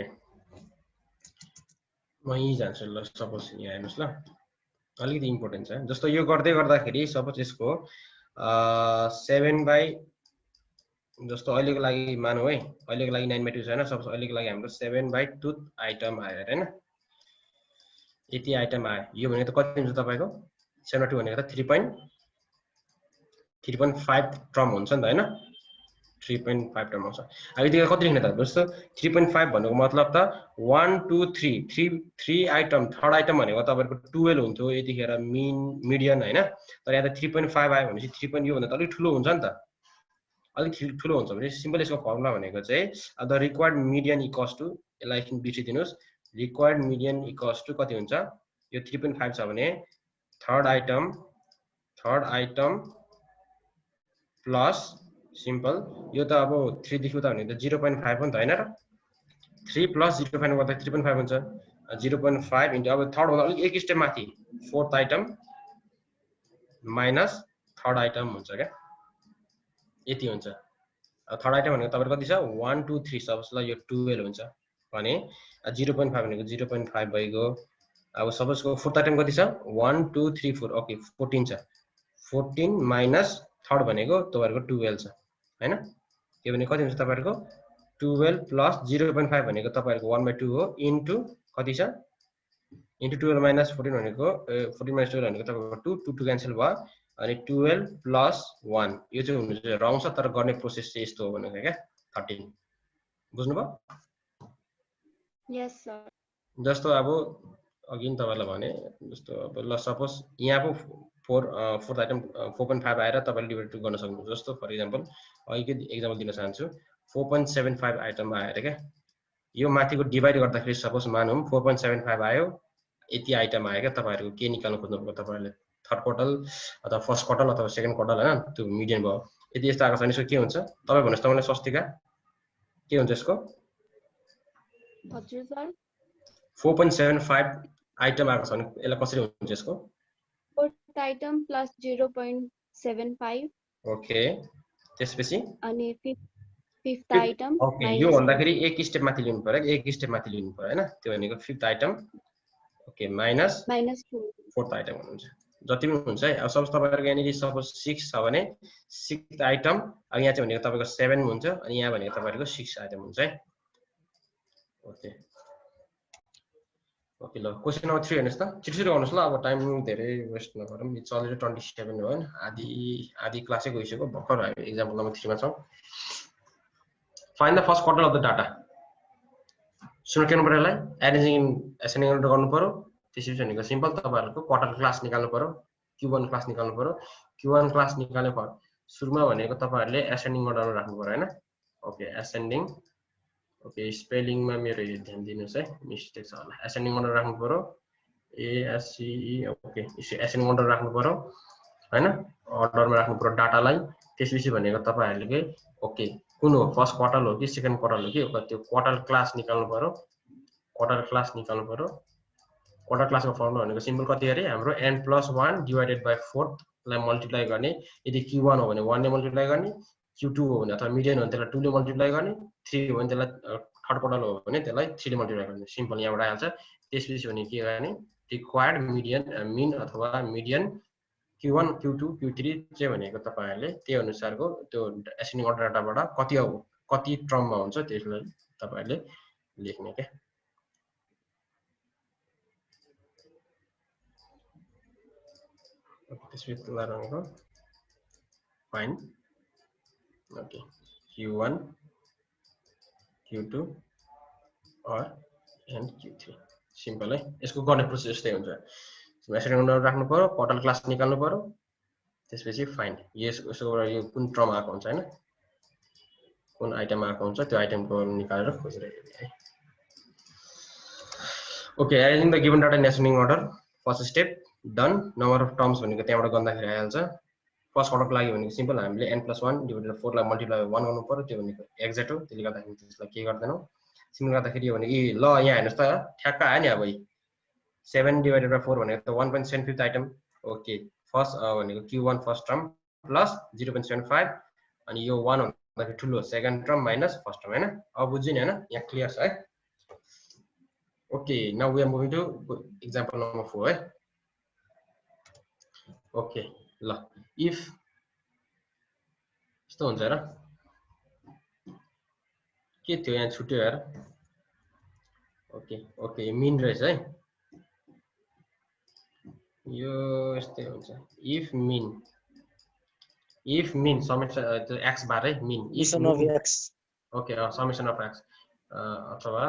म यही जान्छु ल सपोज यहाँ हेर्नुस् ल अलिकति इम्पोर्टेन्ट छ जस्तो यो गर्दै गर्दाखेरि सपोज यसको 7 बाइ जस्तो अहिलेको लागि मानौ है अहिलेको लागि 9/2 छैन सपोज अहिलेको लागि हाम्रो 7/2 आइटम आयो हैन यति आइटम आयो यो भनेको त कति हुन्छ तपाईको 7/2 भनेको त 3.5 टर्म हुन्छ नि त हैन 3.5 टर्म आउँछ अब यतिखेर कति लेख्ने त जस्तो 3.5 भनेको मतलब त 1 2 3 3 आइटम थर्ड आइटम भनेको तपाईको 12 हुन्थ्यो यतिखेर मिडियन हैन तर यहाँ त 3.5 आयो भनेपछि 3. यो भन्दा त अलिक ठुलो हुन्छ नि त अलिक ठुलो हुन्छ भने सिम्पल यसको फर्मुला भनेको चाहिँ the required median equals to यसलाई एकछिन बिर्सिदिनुस् रिक्वायर्ड मिडियन इक्वल्स टु कति हुन्छ यो 3.5 छ भने थर्ड आइटम प्लस सिम्पल यो त अब 3 देखि उता भने त 0.5 हो नि त हैन र 3 प्लस 0.5 गर्दा 3.5 हुन्छ 0.5 इन्टु अब थर्ड भन्दा अलिक एक स्टेप माथि fourth item minus third item हुन्छ क्या यति हुन्छ थर्ड आइटम भनेको तपाईको कति छ 1 2 3 सपोज ल यो 12 हुन्छ भने 0.5 भनेको 0.5 भइगयो अब सपोजको फोर्थ आइटम कति छ 1 2 3 4 ओके 14 छ 14 माइनस थर्ड भनेको तपाईहरुको 12 छ हैन त्यो भने कति हुन्छ तपाईहरुको 12 प्लस 0.5 भनेको तपाईहरुको 1/2 हो इन्टु कति छ इन्टु 12 माइनस 14 भनेको 14 माइनस 12 भनेको तपाईको 2 2 क्यान्सल भयो अनि 12 प्लस 1 यो चाहिँ हुनु चाहिँ रङ छ तर गर्ने प्रोसेस चाहिँ यस्तो हो भनेको क्या 13 बुझ्नुभयो यस सर जस्तो अब अघि नि तपाईलाई भने जस्तो अब ल सपोज यहाँको फोर्थ आइटम 4.5 आएर तपाईले डिभाइड गर्न सक्नुहुन्छ जस्तो फर एक्जाम्पल अघिकै एक्जाम्पल दिन चाहन्छु 4.75 आइटम आएर क्या यो माथिको डिभाइड गर्दाखेरि सपोज मानौँ 4.75 आयो यति आइटम आयो क्या तपाईहरुको के निकाल्नु खोज्नुभएको तपाईहरुले थर्ड क्वार्टल अथवा फर्स्ट क्वार्टल अथवा सेकेन्ड क्वार्टल हैन त्यो मिडियन भयो यदि यस्तो आएको छ भने के हुन्छ तपाई भन्नुस् त मलाई स्वस्तिका के हुन्छ यसको हजुर सर 4.75 आइटम आएको छ भने यसलाई कसरी हुन्छ यसको फोर्थ आइटम प्लस 0.75 ओके त्यसपछि अनि फिफ्थ आइटम ओके यो भन्दाखेरि एक स्टेप माथि लिनु पर्यो एक स्टेप माथि लिनु पर्यो हैन त्यो भनेको fifth item okay minus fourth item हुन्छ जति पनि हुन्छ है अब सपोज तपाईहरुको यहाँनिर सपोज 6 छ भने सिक्स्थ आइटम अब यहाँ चाहिँ भनेको तपाईको 7 हुन्छ अनि यहाँ भनेको तपाईहरुको 6 आइटम हुन्छ है ओके ओके ल क्वेशन नम्बर 3 हेर्नुस् त छिटो गर्नुस् ल अब टाइम धेरै वेस्ट नगरौँ इट्स अलरेडी 27 हो हैन आधी क्लासै गइसक्यो भर्खर हामी एक्जाम्पल नम्बर 3 मा छौं find the first quarter of the data सुन के नम्बर यसलाई एरेन्जिङ इन एसेन्डिङ अर्डर गर्नु पर्यो त्यसपछि भनेको सिम्पल तपाईहरुको क्वार्टर क्लास निकाल्नु पर्यो Q1 क्लास निकाल्नु पर्यो Q1 क्लास निकाल्ने सुरुमा भनेको तपाईहरुले एसेन्डिङ अर्डरमा राख्नु पर्यो हैन ओके एसेन्डिङ ओके स्पेलिङमा मेरो ध्यान दिनुस् है मिस्टेक छ होला एसेन्डिङ अर्डर राख्नु पर्यो ASCE ओके एसेन्डिङ अर्डर राख्नु पर्यो हैन अर्डरमा राख्नु पर्यो डाटालाई त्यसपछि भनेको तपाईहरुले ओके कुन हो फर्स्ट क्वार्टर हो कि सेकेन्ड क्वार्टर हो कि त्यो क्वार्टर क्लास निकाल्नु पर्यो क्वार्टर क्लास निकाल्नु पर्यो क्वार्टर क्लासको फर्मुला भनेको सिम्पल कति अरे हाम्रो n+1 डिवाइडेड बाइ 4th लाई मल्टिप्लाई गर्ने यदि q1 हो भने 1 ले मल्टिप्लाई गर्ने q2 हो भने अथवा मिडियन हो भने त्यसलाई 2 ले मल्टिप्लाई गर्ने 3 हो भने त्यसलाई थर्ड क्वार्टर हो भने त्यसलाई 3 ले मल्टिप्लाई गर्ने सिम्पल यहाँबाट आइहाल्छ त्यसपछि भने के गर्ने रिक्वायर्ड मिन अथवा मिडियन q1 q2 q3 चाहिँ भनेको तपाईहरुले त्यो अनुसारको त्यो एसेन्डिङ अर्डर डाटाबाट कति टर्ममा हुन्छ त्यसलाई तपाईहरुले लेख्ने के त्यसपछि त्यसलाई रङको fine okay q1 q2 or and q3 simple है यसको गर्ने प्रोसेस यस्तै हुन्छ एसेन्डिङ अर्डर राख्नु पर्यो क्वार्टर क्लास निकाल्नु पर्यो त्यसपछि फाइन यसको यो कुन टर्म आएको हुन्छ हैन कुन आइटम आएको हुन्छ त्यो आइटमको निकालेर खोजिरहेको है okay arranging the given data in ascending order first step done number of terms भनेको त्यहाँबाट गर्दाखेरि आइहाल्छ फर्स्ट अर्डरको लागि भनेको सिम्पल हामीले n+1 डिवाइडेड 4 लाई मल्टिप्लाई 1 गर्नु पर्यो त्यो भनेको एक्ज्याक्ट हो त्यसले गर्दाखेरि त्यसलाई के गर्दैनौ सिम्पल गर्दाखेरि यो भने ल यहाँ हेर्नुस् त ठ्याक्क आयो नि अब 7 डिवाइडेड बाइ 4 भनेको त 1.75 आइटम ओके फर्स्ट भनेको q1 फर्स्ट टर्म प्लस 0.75 अनि यो 1 भन्दाखेरि ठुलो second term minus first term हैन अब बुझ्नु नि हैन यहाँ क्लियर छ है okay now we are moving to example number 4 है ओके ल इफ यस्तो हुन्छ र के थियो यहाँ छुट्यो यार ओके ओके मिन रहेछ है यो यस्तै हुन्छ if mean summation x bar है mean if x okay summation of x अथवा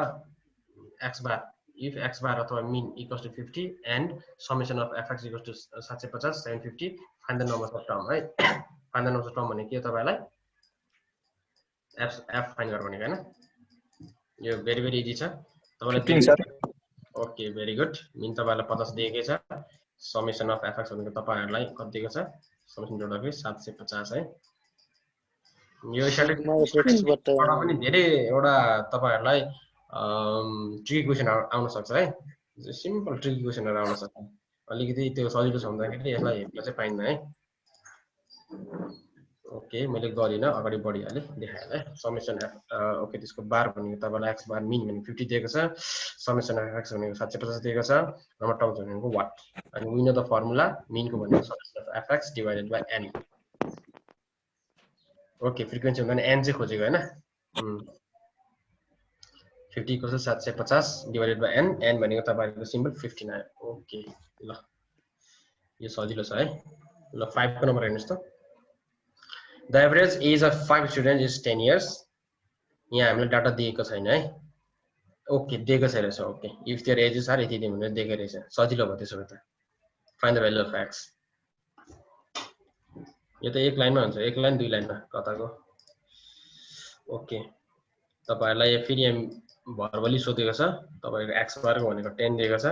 x bar if x bar अथवा mean equals to 50 and summation of fx equals to 750 750 find the numbers of term है find the numbers of term भने के तपाईलाई f find गर्नु भनेको हैन यो भेरी भेरी इजी छ तपाईलाई ओके भेरी गुड mean तपाईलाई 50 दिएकै छ summation of fx भनेको तपाईहरुलाई कति दिएको छ summation जोड्दाखेरि 750 है यो स्ट्याटिस्टिक्सबाट पनि धेरै एउटा तपाईहरुलाई ट्रिकी क्वेशन आउन सक्छ है सिम्पल ट्रिकी क्वेशनहरु आउन सक्छ अलिकति त्यो सजिलो छ भन्दाखेरि यसलाई हेर्न चाहिँ पाइन्न है ओके मैले गरिन अगाडि बढिहाले देखाएँ है समेसन ओके त्यसको बार भनेको तपाईलाई x बार मिन भनेको 50 दिएको छ समेसन अफ x भनेको 750 दिएको छ नम्बर टर्म्स भनेको वाट अनि we know the formula mean को भनेको summation of fx divided by n okay frequency भन्दा n चाहिँ खोजेको हैन 50 equals to 750 divided by n भनेको तपाईहरुको सिम्पल 15 आयो ओके ल यो सजिलो छ है ल 5 को नम्बर हेर्नुस् त the average age of 5 students is 10 years यहाँ हामीले डाटा दिएको छैन है ओके दिएको छैन रहेछ okay if there ages are यति भनेर दिएको रहेछ सजिलो भयो त्यसो भए त find the value of x यो त एक लाइनमा हुन्छ एक लाइन दुई लाइनमा कताको ओके तपाईहरुलाई फेरि भर्बली सोधेको छ तपाईको x बारको भनेको 10 दिएको छ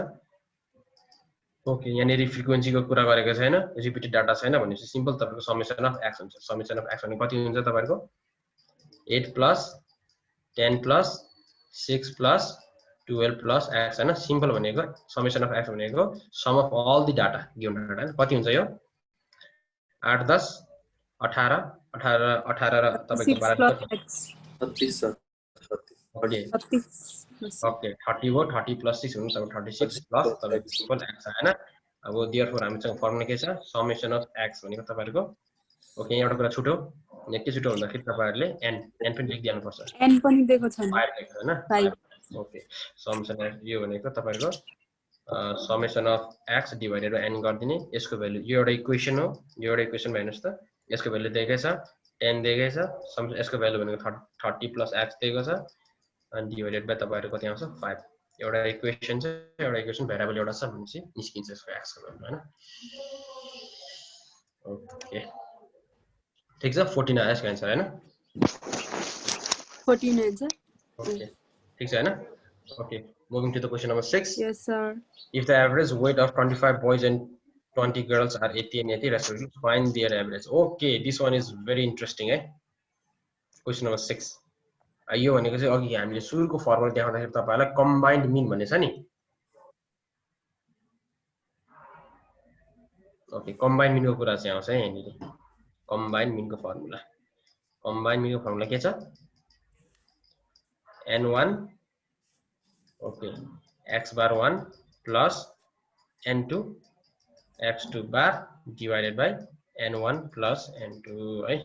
ओके यहाँनेरि फ्रिक्वेन्सीको कुरा गरेको छैन रिपिटेड डाटा छैन भनेपछि सिम्पल तपाईको समेसन अफ x हुन्छ समेसन अफ x भनेको कति हुन्छ तपाईको 8 plus 10 plus 6 plus 12 plus x हैन सिम्पल भनेको समेसन अफ x भनेको sum of all the data given data कति हुन्छ यो 8 10 18 18 18 र तपाईको 12 ओके 30 हो 30 प्लस 6 हुन्छ अब 36 प्लस तपाईको सिम्पल x हैन अब देयरफोर हामीसँग फर्मुला के छ समेसन अफ x भनेको तपाईहरुको ओके यहाँबाट कुरा छुट्यो यहाँ के छुट्यो भन्दाखेरि तपाईहरुले n पनि लेखिदिनु पर्छ n पनि दिएको छैन हैन ओके समेसन अफ यो भनेको तपाईहरुको summation of x divided by n गर्दिने यसको भ्यालु यो एउटा इक्वेसन हो यो एउटा इक्वेसन हेर्नुस् त यसको भ्यालु दिएकै छ 10 दिएकै छ यसको भ्यालु भनेको 30 प्लस x दिएको छ and divided by तपाईहरु कति आउँछ 5 एउटा इक्वेसन छ एउटा इक्वेसन भेरिएबल एउटा छ भनेपछि निस्किन्छ यसको x को भ्यालु हैन ओके ठीक छ 14 आयो यसको आन्सर हैन 14 आन्सर ओके ठीक छ हैन okay moving to the question number 6 yes sir if the average weight of 25 boys and 20 girls are 80 and 80 respectively find their average okay this one is very interesting question number 6 यो भनेको चाहिँ अघि हामीले सुरुको formula देखाउँदाखेरि तपाईहरुलाई combined mean भन्ने छ नि ओके कम्बाइन्ड मिनको कुरा चाहिँ आउँछ है यहाँनिर कम्बाइन्ड मिनको फर्मुला के छ n1 okay x bar 1 plus n2 x2 bar divided by n1 plus n2 है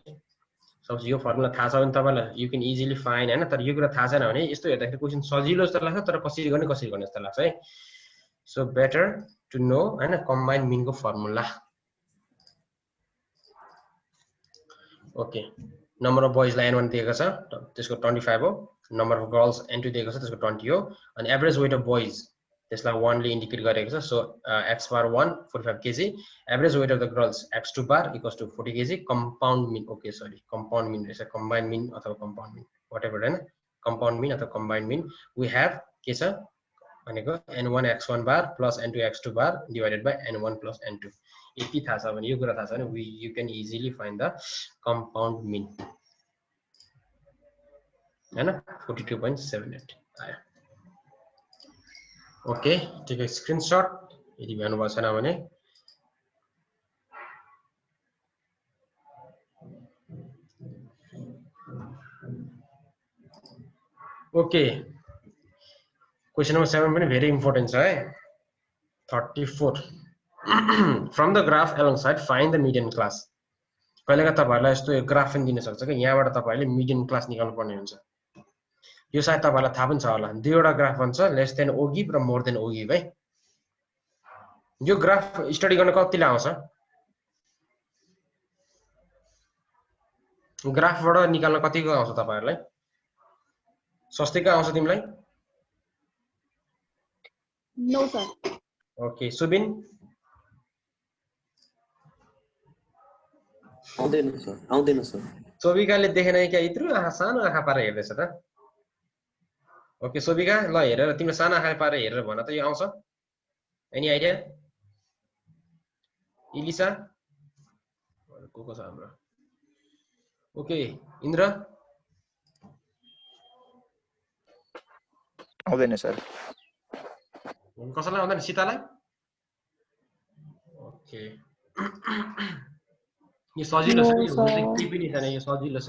सपोज यो फर्मुला थाहा छ भने तपाईलाई यु क्यान इजिली फाइन्ड हैन तर यो कुरा थाहा छैन भने यस्तो हेर्दाखेरि क्वेशन सजिलो जस्तो लाग्छ तर कसरी गर्ने जस्तो लाग्छ है सो बेटर टु नो हैन कम्बाइन्ड मिनको फर्मुला ओके नम्बर अफ बोइजलाई n1 दिएको छ त्यसको 25 हो नम्बर अफ गर्ल्स n2 दिएको छ त्यसको 20 हो अनि एभरेज वेट अफ बोइज त्यसलाई 1 ले इन्डिकेट गरेको छ so x bar 1 45 kg average weight of the girls x2 bar equals to 40 kg compound mean okay sorry compound mean रहेछ कम्बाइन्ड मिन अथवा कम्पाउन्ड मिन व्हाटएभर हैन कम्पाउन्ड मिन अथवा combined mean we have के छ भनेको n1 x1 bar plus n2 x2 bar divided by n1 plus n2 यति थाहा छ भने यो कुरा थाहा छ भने you can easily find the compound mean हैन 42.78 आयो ओके टेक अ स्क्रिनशट यदि भ्याउनु भएको छैन भने ओके क्वेशन नम्बर 7 पनि भेरी इम्पोर्टेन्ट छ है 34 from the graph alongside find the median class कहिलेका तपाईहरुलाई यस्तो ग्राफ पनि दिन सक्छ के यहाँबाट तपाईहरुले मिडियन क्लास निकाल्नु पर्ने हुन्छ यो सायद तपाईहरुलाई थाहा पनि छ होला दुईवटा ग्राफ भन्छ लेस देन ओ गिभ र मोर देन ओ गिभ है यो ग्राफ स्टडी गर्न कतिले आउँछ ग्राफबाट निकाल्न कतिको आउँछ तपाईहरुलाई सस्तीको आउँछ तिमीलाई नो सर ओके सुबिन आउँदैन सर सोभिकाले देखेन क्या यत्रो आँखा सानो आँखा पारेर हेर्दैछ त ओके सोभिका ल हेरेर तिम्रो सानो आँखा पारेर हेरेर भन त यो आउँछ एनी आइडिया इलिसा को छ हाम्रो ओके इन्द्र आउँदैन सर कसैलाई आउँदैन सीतालाई ओके यो सजिलो छ यो केही पनि छैन यो सजिलो छ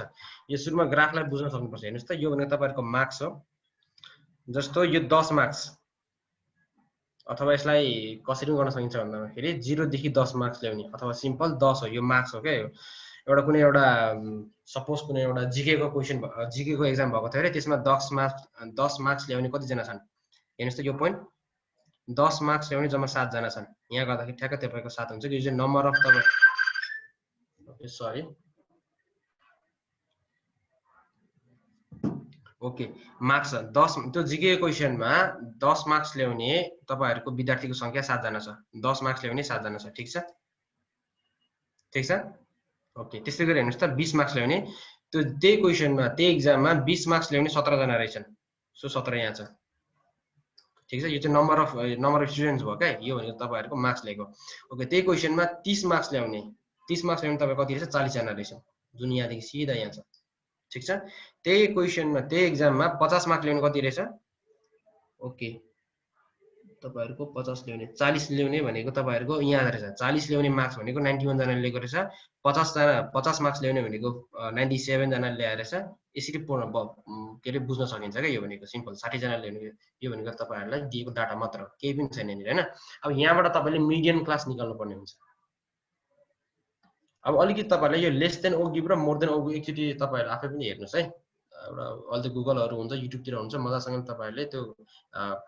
यो सुरुमा ग्राफलाई बुझ्न सक्नुपर्छ हेर्नुस् त यो भनेको तपाईहरुको मार्क्स हो जस्तो यो 10 मार्क्स अथवा यसलाई कसरी गर्न सकिन्छ भन्दाखेरि 0 देखि 10 मार्क्स ल्याउने अथवा सिम्पल 10 हो यो मार्क्स हो के एउटा कुनै एउटा सपोज कुनै एउटा जीके को क्वेशन जीके को एक्जाम भएको थियो रे त्यसमा 10 मार्क्स ल्याउने कति जना छन् हेर्नुस् त यो पोइन्ट 10 मार्क्स ल्याउने जम्मा 7 जना छन् यहाँ गर्दाखेरि ठ्याक्क तपाईको 7 हुन्छ यो चाहिँ नम्बर अफ तपाई ओके सरी ओके मार्क्स 10 त्यो जीके क्वेशनमा 10 मार्क्स ल्याउने तपाईहरुको विद्यार्थीको संख्या 7 जना छ 10 मार्क्स ल्याउने 7 जना छ ठीक छ ओके त्यसै गरी हेर्नुस् त 20 मार्क्स ल्याउने त्यो त्यही क्वेशनमा त्यही एक्जाममा 20 मार्क्स ल्याउने 17 जना रहेछन् सो 17 यहाँ छ ठीक छ यो चाहिँ नम्बर अफ स्टुडेन्ट्स भयो के यो भनेको तपाईहरुको मार्क्स ल्याएको ओके त्यही क्वेशनमा 30 मार्क्स ल्याउने तपाईको कति रहेछ 40 जना रहेछन् जुन यहाँदेखि सिधा यहाँ छ ठीक छ त्यही क्वेशनमा त्यही एक्जाममा 50 मार्क्स ल्याउने कति रहेछ ओके तपाईहरुको 50 ल्याउने 40 ल्याउने भनेको तपाईहरुको यहाँ रहेछ 40 ल्याउने मार्क्स भनेको 91 जनाले लिएको रहेछ 50 मार्क्स ल्याउने भनेको 97 जनाले ल्याएर रहेछ यसरी पूर्ण के रे बुझ्न सकिन्छ के यो भनेको सिम्पल 60 जनाले ल्याउने यो भनेको तपाईहरुलाई दिएको डाटा मात्र हो केही पनि छैन नि हैन अब यहाँबाट तपाईले मिडियन क्लास निकाल्नु पर्ने हुन्छ अब अलिकति तपाईहरुले यो लेस देन ओ गिभ र मोर देन ओ गिभ एकचोटी तपाईहरु आफै पनि हेर्नुस् है एउटा अहिले गुगलहरु हुन्छ युट्युबतिर हुन्छ मजासँग तपाईहरुले त्यो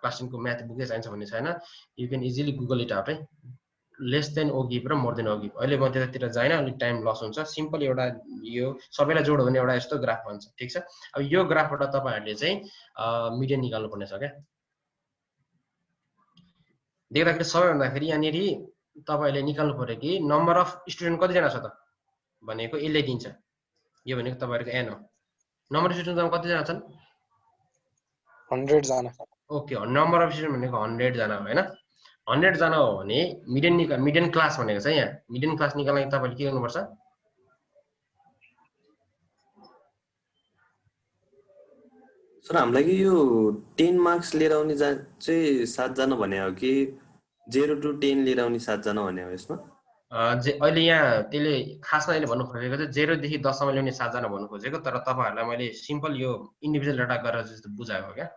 क्लास 10 को म्याथ बुकै चाहिन्छ भन्ने छैन you can easily Google it out है लेस देन ओ गिभ र मोर देन ओ गिभ अहिले म त्यतातिर जाइन अलि टाइम लस हुन्छ सिम्पल एउटा यो सबैलाई जोड्यो भने एउटा यस्तो ग्राफ बन्छ ठीक छ अब यो ग्राफबाट तपाईहरुले चाहिँ मिडियन निकाल्नु पर्ने छ के देख्दाखेरि सबैभन्दा फेरि यहाँनेरि तपाईले निकाल्नु पर्यो कि नम्बर अफ स्टुडेन्ट कति जना छ त भनेको यसले दिन्छ यो भनेको तपाईहरुको n हो नम्बर अफ स्टुडेन्ट कति जना छन् 100 जना ओके नम्बर अफ स्टुडेन्ट भनेको 100 जना हो हैन 100 जना हो भने मिडियन क्लास भनेको चाहिँ यहाँ मिडियन क्लास निकाल्न तपाईले के गर्नुपर्छ सर हामीलाई यो 10 मार्क्स लिएर आउने चाहिँ 7 जना भने हो कि 0 to 10 लिएर आउने 7 जना भने हो यसमा? अहिले यहाँ त्यसले खासमा अहिले भन्नु खोजेको चाहिँ 0 देखि 10 सम्म ल्याउने 7 जना भन्नु खोजेको, तर तपाईहरुलाई मैले सिम्पल यो इन्डिभिजुअल डाटा गरेर जस्तो बुझाएको हो क्या।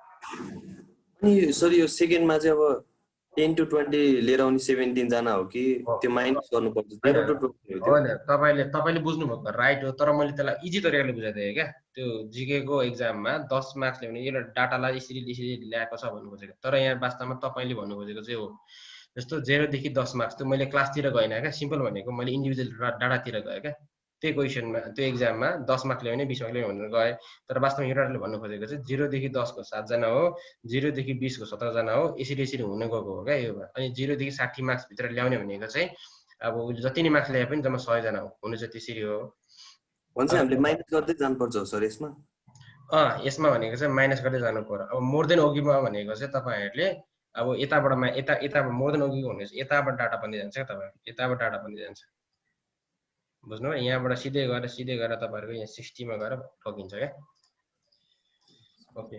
अनि सर यो सेकेन्डमा चाहिँ अब 10 to 20 लिएर आउने 17 जना हो कि त्यो माइनस गर्नुपर्छ 0 to 20 हो होइन तपाईले बुझ्नुभएको राइट हो, तर मैले त्यसलाई इजी तरिकाले बुझाइदिएँ क्या। त्यो जीके को एक्जाममा 10 मार्क्स ल्याउने यो डाटालाई यसरी ल्याएको छ भन्नु खोजेको, तर यहाँ वास्तवमा तपाईले भन्नु खोजेको चाहिँ हो जस्तो 0 देखि 10 मार्क्स त्यो मैले क्लासतिर गएन क्या, सिम्पल भनेको मैले इन्डिभिजुअल डाटातिर गएँ क्या। त्यो क्वेसनमा त्यो एक्जाममा 10 मार्क्स ल्याउने 20 मार्क्स ल्याउने भनेर गए, तर वास्तवमा यो डाटाले भन्नु खोजेको चाहिँ 0 देखि 10 को 7 जना हो, 0 देखि 20 को 17 जना हो, यसरी हुन गएको हो क्या यो। अनि 0 देखि 60 मार्क्स भित्र ल्याउने भनेको चाहिँ अब जति नै मार्क्स ल्याए पनि जम्मा 100 जना हो, हुनु चाहिँ त्यसरी हो। भन्छ हामीले माइनस गर्दै जानुपर्छ हो सर यसमा? यसमा भनेको चाहिँ माइनस गर्दै जानु पर्यो। अब मोर देन ओगीमा भनेको चाहिँ तपाईहरुले अब यताबाट मोर देन ओगीको भनेको चाहिँ यताबाट डाटा बन्दै जान्छ क्या, तपाईहरु यताबाट डाटा बन्दै जान्छ। बुझ्नुभयो? यहाँबाट सिधै गएर तपाईहरुको यहाँ 60 मा गएर ठोकिन्छ क्या। ओके,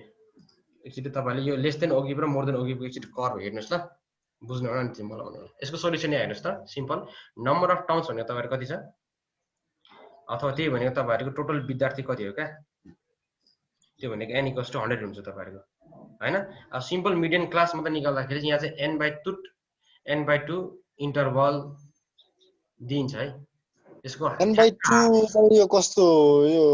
एकचोटि तपाईले यो लेस देन ओगी र मोर देन ओगीको एकचोटि कर्भ हेर्नुस् ल, बुझ्नु होला नि त्यो मलाई भन्नु। यसको सोलुसन यहाँ हेर्नुस् त, सिम्पल नम्बर अफ टाउन्स भनेको तपाईहरु कति छ अथवा त्यही भनेको तपाईहरुको टोटल विद्यार्थी कति हो क्या, त्यो भनेको n = 100 हुन्छ तपाईहरुको हैन। अब सिम्पल मिडियन क्लास मात्र निकाल्दाखेरि यहाँ चाहिँ n/2 इन्टरभल दिन्छ है। यसको n/2 यो कस्तो यो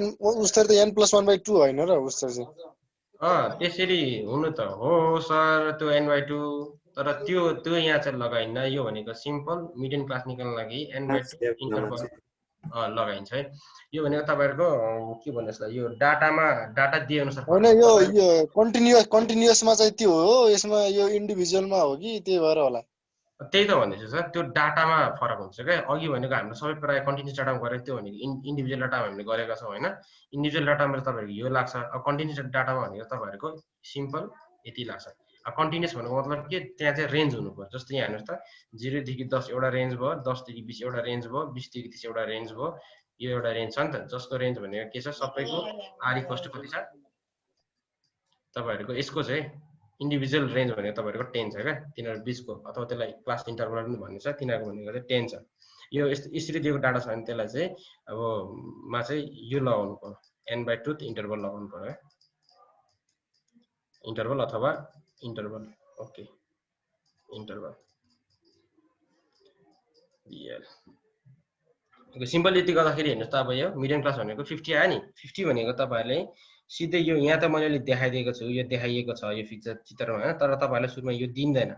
n उस्तर त n+1/2 हैन र उस्तर चाहिँ त्यसरी हुनु त हो सर, त्यो n/2, तर त्यो यहाँ चाहिँ लगाइन्न। यो भनेको सिम्पल मिडियन क्लास निकाल्न लागि n/2 इन्टरभल लगाइन्छ है। यो भनेको तपाईहरुको के भन्नुस् ल, यो डाटा दिए अनुसार हैन। यो कन्टिन्युअसमा चाहिँ त्यो हो, यसमा यो इन्डिभिजुअलमा हो कि त्यही भएर होला। त्यही त भन्दैछु सर, त्यो डाटामा फरक हुन्छ क्या। अघि भनेको हाम्रो सबै प्राय कन्टिन्युअस डाटामा गरेको, त्यो भनेको इन्डिभिजुअल डाटामा हामीले गरेका छौँ हैन। इन्डिभिजुअल डाटामा तपाईहरुको यो लाग्छ, अब कन्टिन्युअस डाटामा भनेको तपाईहरुको सिम्पल यति लाग्छ। अब कन्टिन्युअस भनेको मतलब के, त्यहाँ चाहिँ रेन्ज हुनु पर्यो। जस्तो यहाँ हेर्नुस् त 0 देखि 10 एउटा रेन्ज भयो, 10 देखि 20 एउटा रेन्ज भयो, 20 देखि 30 एउटा रेन्ज भयो, यो एउटा रेन्ज छ नि त, जसको रेन्ज भनेको के छ, सबैको r = कति छ तपाईहरुको। यसको चाहिँ इन्डिभिजुअल रेन्ज भनेको तपाईहरुको 10 छ क्या, तिनीहरु बीचको, अथवा त्यसलाई क्लास इन्टरभल पनि भनिन्छ, तिनीहरुको भनेको चाहिँ 10 छ। यो यसरी दिएको डाटा छ भने त्यसलाई चाहिँ अब मा चाहिँ यो लगाउनु पर्यो, n/2 इन्टरभल लगाउनु पर्यो है, इन्टरभल अथवा interval. Okay, interval bl। Okay, simple यति गर्दाखेरि हेर्नुस् त, अब यो मिडियम क्लास भनेको 50 आयो नि। 50 भनेको तपाईहरुले सिधै यो यहाँ त मैले देखाइदिएको छु, यो देखाइएको छ यो पिक्चर चित्रमा हैन, तर तपाईहरुले सुरुमा यो दिँदैन।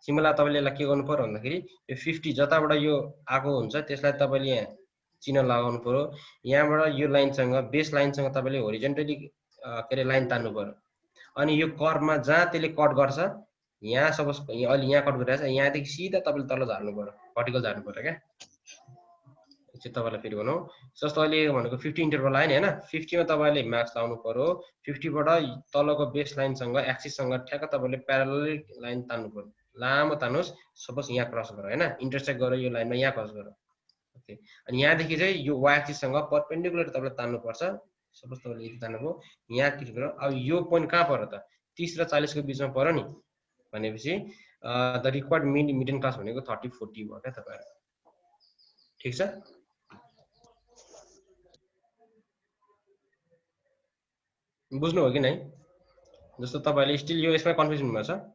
सिम्पल तपाईले यसलाई के गर्नु पर्यो भन्दाखेरि यो 50 जताबाट यो आको हुन्छ त्यसलाई तपाईले यहाँ चिन्ह लगाउनु पर्यो। यहाँबाट यो लाइनसँग बेस लाइनसँग तपाईले होरिजन्टली के रे लाइन तान्नु पर्यो। अनि यो कर्वमा जहाँ त्यसले कट गर्छ, यहाँ सपोज अहिले यहाँ कट गरिरहेछ, यहाँदेखि सिधा तपाईले तल झार्नु पर्यो, भर्टिकल झार्नु पर्यो क्या। एकचोटि तपाईलाई फेरि भनौँ, जस्तो अहिले भनेको 50 इन्टरभल आयो नि हैन, 50 मा तपाईले मार्क्स लाउनु पर्यो। 50 बाट तलको बेस लाइनसँग एक्सिससँग ठ्याक्क तपाईले प्यारलल लाइन तान्नु पर्यो, लामो तान्नुस्। सपोज यहाँ क्रस गरे हैन, इन्टरसेक्ट गरे यो लाइनमा, यहाँ क्रस गरे। ओके, अनि यहाँदेखि चाहिँ यो y एक्सिससँग परपेन्डिकुलर तपाईले तान्नु पर्छ। सपोज तपाईले यति तान्नुभयो, यहाँ क्लिक गर्नु। अब यो पोइन्ट कहाँ पर्यो त, 30 र 40 को बीचमा पर्यो नि, भनेपछि द रिक्वायर्ड मिडियन क्लास भनेको 30-40 भयो क्या तपाईहरु। ठीक छ, बुझ्नु हो कि नै? जस्तो तपाईले स्टिल यो यसमा कन्फ्युजन हुनुहुन्छ।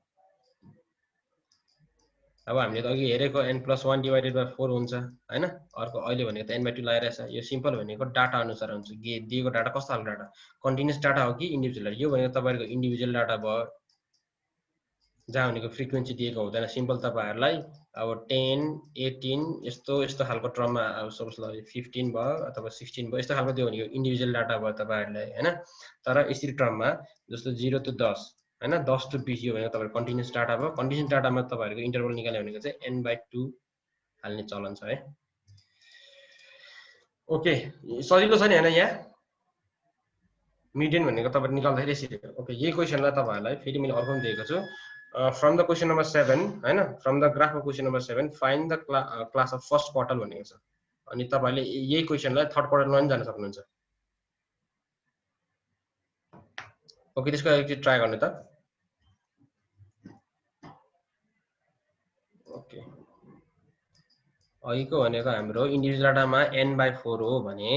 अब हामीले त अघि हेरेको n+1 / 4 हुन्छ हैन, अर्को अहिले भनेको त n/2 लगाइरहेछ। यो सिम्पल भनेको डाटा अनुसार हुन्छ, दिएको डाटा कस्तो खालको डाटा, कन्टिन्युअस डाटा हो कि इन्डिभिजुअल डाटा। यो भनेको तपाईहरुको इन्डिभिजुअल डाटा भयो, जहाँ भनेको फ्रिक्वेन्सी दिएको हुँदैन। सिम्पल तपाईहरुलाई अब 10, 18 यस्तो खालको टर्ममा, अब सपोज ल 15 भयो अथवा 16 भयो, यस्तो खालको दियो भने यो इन्डिभिजुअल डाटा भयो तपाईहरुलाई हैन। तर यसरी टर्ममा जस्तो 0 to 10 हैन, 10 to 20 यो भनेको तपाईहरु कन्टिन्युअस डाटा भयो। कन्टिन्युअस डाटामा तपाईहरुको इन्टरभल निकाल्ने भनेको चाहिँ n/2 हाल्ने चलन छ है। ओके, सजिलो छ नि हैन? यहाँ मिडियन भनेको तपाईहरु निकाल्दाखेरि यसरी। ओके, यही क्वेशनलाई तपाईहरुलाई फेरि मैले अर्को पनि दिएको छु। फ्रम द क्वेशन नम्बर 7 हैन, from the graph of question number 7 find the class of first quarter भनेको छ। अनि तपाईहरुले यही क्वेशनलाई थर्ड क्वार्टरमा पनि जान सक्नुहुन्छ। ओके त्यसको एकचोटि ट्राई गर्ने त ओके अघिको भनेको हाम्रो इन्डिभिजुअल डाटामा n/4 हो भने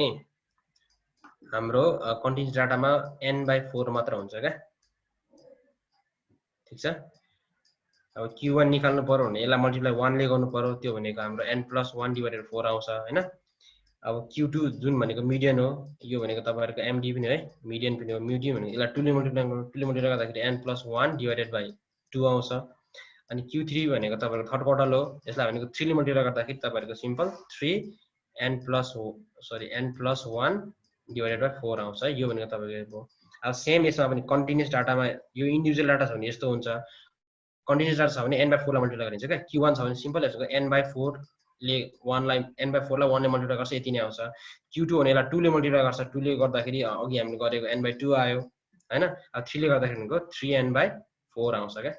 हाम्रो कन्टिन्युस डाटामा n/4 मात्र हुन्छ क्या ठीक छ अब q1 निकाल्नु पर्यो भने यसलाई मल्टिप्लाई 1 ले गर्नु पर्यो त्यो भनेको हाम्रो n+1/4 आउँछ हैन अब q2 जुन भनेको मिडियन हो यो भनेको तपाईहरुको md पनि है मिडियन पनि हो मिडियन भनेको यसलाई 2 ले मल्टिप्लाई गर्दाखेरि n+1/2 आउँछ अनि q3 भनेको तपाईहरुको थर्ड क्वार्टल हो यसलाई भनेको 3 ले मल्टिप्लाई गर्दाखेरि तपाईहरुको सिम्पल 3n+1/4 आउँछ यो भनेको तपाईहरुको अब सेम यसमा पनि कन्टिन्युस डाटामा यो इन्डिभिजुअल डाटा छ भने यस्तो हुन्छ कन्टिन्युस डाटा छ भने n/4 लाई मल्टिप्लाई गरिन्छ के q1 छ भने सिम्पल यसको n/4 ले 1 लाई n/4 लाई 1 ले मल्टिप्लाई गर्छ यति नै आउँछ q2 भने यसलाई 2 ले मल्टिप्लाई गर्छ 2 ले गर्दाखेरि अघि हामीले गरेको n/2 आयो हैन अब 3 ले गर्दाखेरि भनेको 3n/4 आउँछ के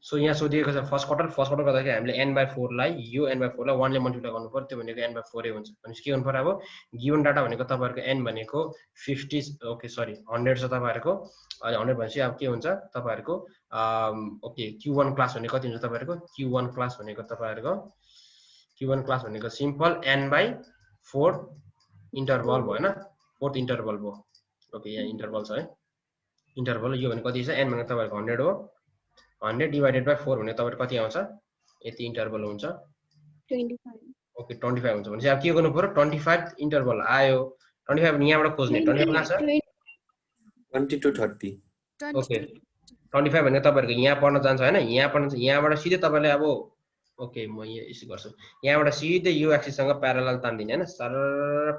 सो यहाँ सोधिएको छ फर्स्ट क्वार्टर गर्दाखेरि हामीले n/4 लाई यो n/4 लाई 1 ले मल्टिप्लाई गर्नु पर्यो त्यो भनेको n/4 ए हुन्छ अनि के गर्नु पर्यो अब गिवन डाटा भनेको तपाईहरुको n भनेको 50 ओके सरी 100 छ तपाईहरुको अनि 100 भनेपछि अब के हुन्छ तपाईहरुको ओके q1 क्लास भनेको कति हुन्छ तपाईहरुको q1 क्लास भनेको सिम्पल n/4 इन्टरभल भयो हैन फोर्थ इन्टरभल भयो ओके यहाँ इन्टरभल छ है इन्टरभल यो भनेको कति छ n भनेको तपाईहरुको 100 हो 100 divided by 4 भने तपाईहरु कति आउँछ यति इन्टरभल हुन्छ 25 ओके 25 हुन्छ भने अब के गर्नु पर्यो 25 इन्टरभल आयो 25 भने यहाँबाट खोज्ने 25 कहाँ छ 20 to 30 ओके 25 भने तपाईहरुको यहाँ पढ्न जान्छ हैन यहाँ पढ्न यहाँबाट सिधै तपाईले अब ओके म यसो गर्छु यहाँबाट सिधै यो एक्सिस सँग प्यारलल तान्दिने हैन सर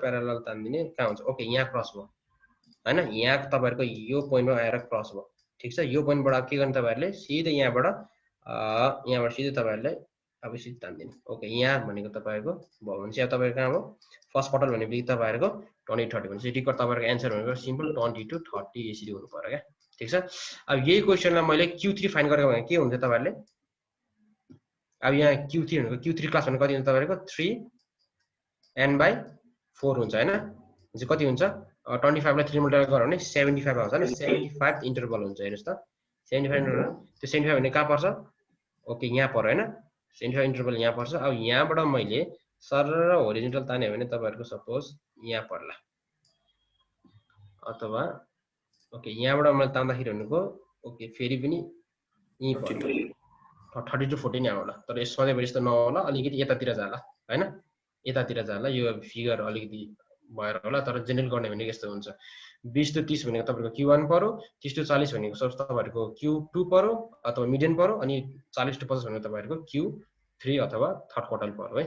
प्यारलल तान्दिने कहाँ हुन्छ ओके यहाँ क्रस भयो हैन यहाँ तपाईहरुको यो पोइन्टमा आएर क्रस भयो ठीक छ यो पोइन्टबाट के गर्ने तपाईहरुले सिधै यहाँबाट सिधै तपाईहरुले अब सिधै तान्दिने ओके यहाँ भनेको तपाईहरुको भयो भने चाहिँ तपाईहरु कहाँ हो फर्स्ट क्वार्टर भनेपछि तपाईहरुको 20 30 भनेपछि रिकर्ड तपाईहरुको आन्सर भनेको सिम्पल 20 to 30 यसरी हुनु पर्यो के ठीक छ अब यही क्वेशनलाई मैले q3 फाइन्ड गरेको भने के हुन्छ तपाईहरुले अब यहाँ q3 भनेको q3 क्लास भनेको कति हुन्छ तपाईहरुको 3n/4 हुन्छ हैन चाहिँ कति हुन्छ 25 लाई 3 मल्टिप्लाई गर्यो भने 75 आउँछ हैन 75 इन्टरभल हुन्छ हेर्नुस् त 75 इन्टरभल त्यो 75 भने कहाँ पर्छ ओके यहाँ पर्यो हैन 75 इन्टरभल यहाँ पर्छ अब यहाँबाट मैले सर होरिजन्टल ताने भने तपाईहरुको सपोज यहाँ पर्ला अथवा ओके यहाँबाट मैले तान्दाखेरि भनेको ओके फेरि पनि यही पर्यो 30 to 40 नै आउला तर यसमा चाहिँ यस्तो नहोला अलिकति यतातिर जाला हैन यतातिर जाला यो फिगर अलिकति भएर होला तर जेनरल गर्ने भनेको यस्तो हुन्छ 20 to 30 भनेको तपाईको q1 पर्यो 30 to 40 भनेको सब तपाईहरुको q2 पर्यो अथवा मिडियन पर्यो अनि 40 to 50 भनेको तपाईहरुको q3 अथवा थर्ड क्वार्टर पर्यो है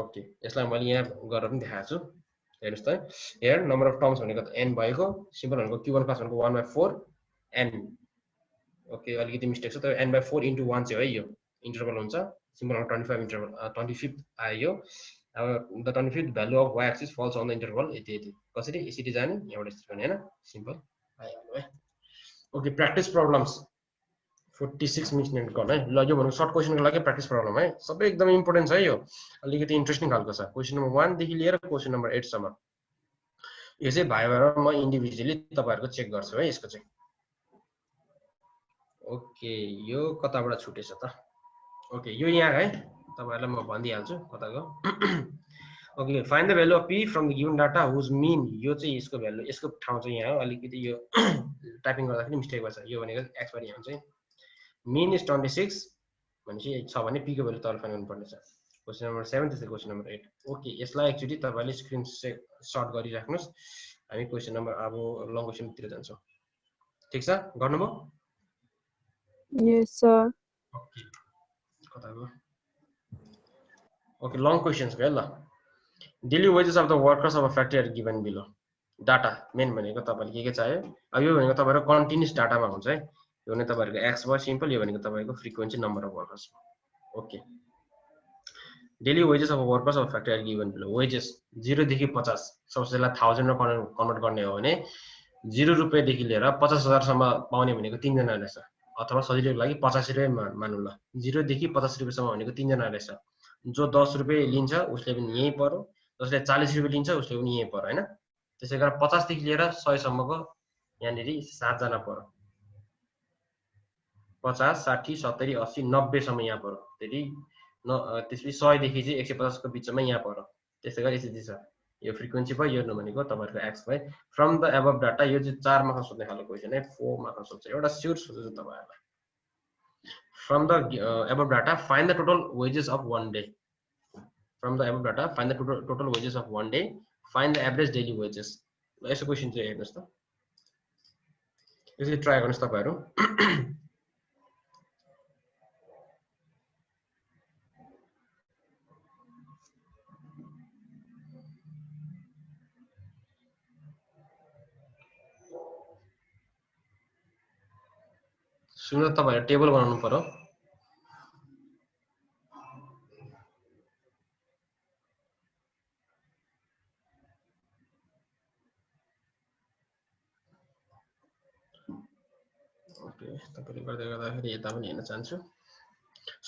ओके यसलाई मैले यहाँ गरेर पनि देखाएको छु हेर्नुस् त हेयर नम्बर अफ टर्म्स भनेको n भएको सिम्पल भनेको q1 क्लास भनेको 1/4 n ओके अलिकति मिस्टेक छ तर n/4 into 1 चाहिँ है यो इन्टरभल हुन्छ सिम्पल 25 इन्टरभल 25 आयो अब the 25th value of y axis falls on the interval यति कसरी यसरी जाने यहाँबाट यसरी गर्ने हैन सिम्पल आइहाल्यो है ओके प्र्याक्टिस प्रब्लम्स 46 मिनेट गर्न है ल यो भनेको सर्ट क्वेशनको लागि प्र्याक्टिस प्रब्लम है सबै एकदम इम्पोर्टेन्ट छ यो अलिकति इन्ट्रेस्टिङ खालको छ क्वेशन नम्बर 1 देखि लिएर क्वेशन नम्बर 8 सम्म यो चाहिँ भाइबाट म इन्डिभिजुअली तपाईहरुको चेक गर्छु है यसको चाहिँ ओके यो कताबाट छुटेछ त ओके यो यहाँ है तपाईहरुलाई म भनिदिहाल्छु कताको okay find the value of p from the given data whose mean यो चाहिँ यसको भ्यालु यसको ठाउँ चाहिँ यहाँ हो अलिकति यो टाइपिङ गर्दाखेरि मिस्टेक भएछ यो भनेको x बार यहाँ चाहिँ मीन इज 26 भनेपछि छ भने p को भ्यालु तल फाइन्ड गर्नुपर्ने छ क्वेशन नम्बर 7 त्यसै क्वेशन नम्बर 8 ओके यसलाई एकचोटी तपाईले स्क्रिन शट गरिराख्नुस् हामी क्वेशन नम्बर अब लङ क्वेशन तिर जान्छौं ठीक छ गर्नुभयो यस सर ओके कताको Okay, long questions है ल daily wages of the workers of a factory are given below data main भनेको तपाईले के चाहियो अब यो भनेको तपाईहरु कन्टिन्युस डाटामा हुन्छ है यो भने तपाईहरुको x भयो सिम्पल यो भनेको तपाईको frequency number of workers okay daily wages of a workers of a factory are given below wages 0 देखि 50 सबैलाई 1000 मा कन्भर्ट गर्ने हो भने 0 रुपैयाँ देखि लिएर 50000 सम्म पाउने भनेको 3 जना रहेछ अथवा सजिलोको लागि 85 रुपैयाँ मान्नु ल 0 देखि 50 रुपैयाँ सम्म भनेको 3 जना रहेछ जो 10 रुपैयाँ लिन्छ उसले पनि यही पर्यो जसले 40 रुपैयाँ लिन्छ उसले पनि यही पर्यो हैन त्यसै गरेर 50 देखि लिएर 100 सम्मको यहाँनिर 7 जना पर्यो 50 60 70 80 90 सम्म यहाँ पर्यो त्यसपछि 100 देखि चाहिँ 150 को बिचमा यहाँ पर्यो त्यसै गरी यति छ यो फ्रिक्वेन्सी भयो यो भनेको तपाईहरुको x भयो फ्रम द अबभ डाटा यो चाहिँ 4 मार्क्स सोध्ने खालको क्वेशन है 4 मार्क्स सोध्छ एउटा स्योर सोध्छु तपाईहरुलाई from the अबभ data find the total wages of one day from the अबभ data find the total wages of one day find the average daily wages यसो क्वेशन चाहिँ हेर्नुस् त यसरी ट्राई गर्नुस् तपाईहरु सुन्नु तपाईहरु टेबल बनाउनु पर्यो ओके तपाईले गर्दै गर्दाखेरि यता पनि हेर्न चाहन्छु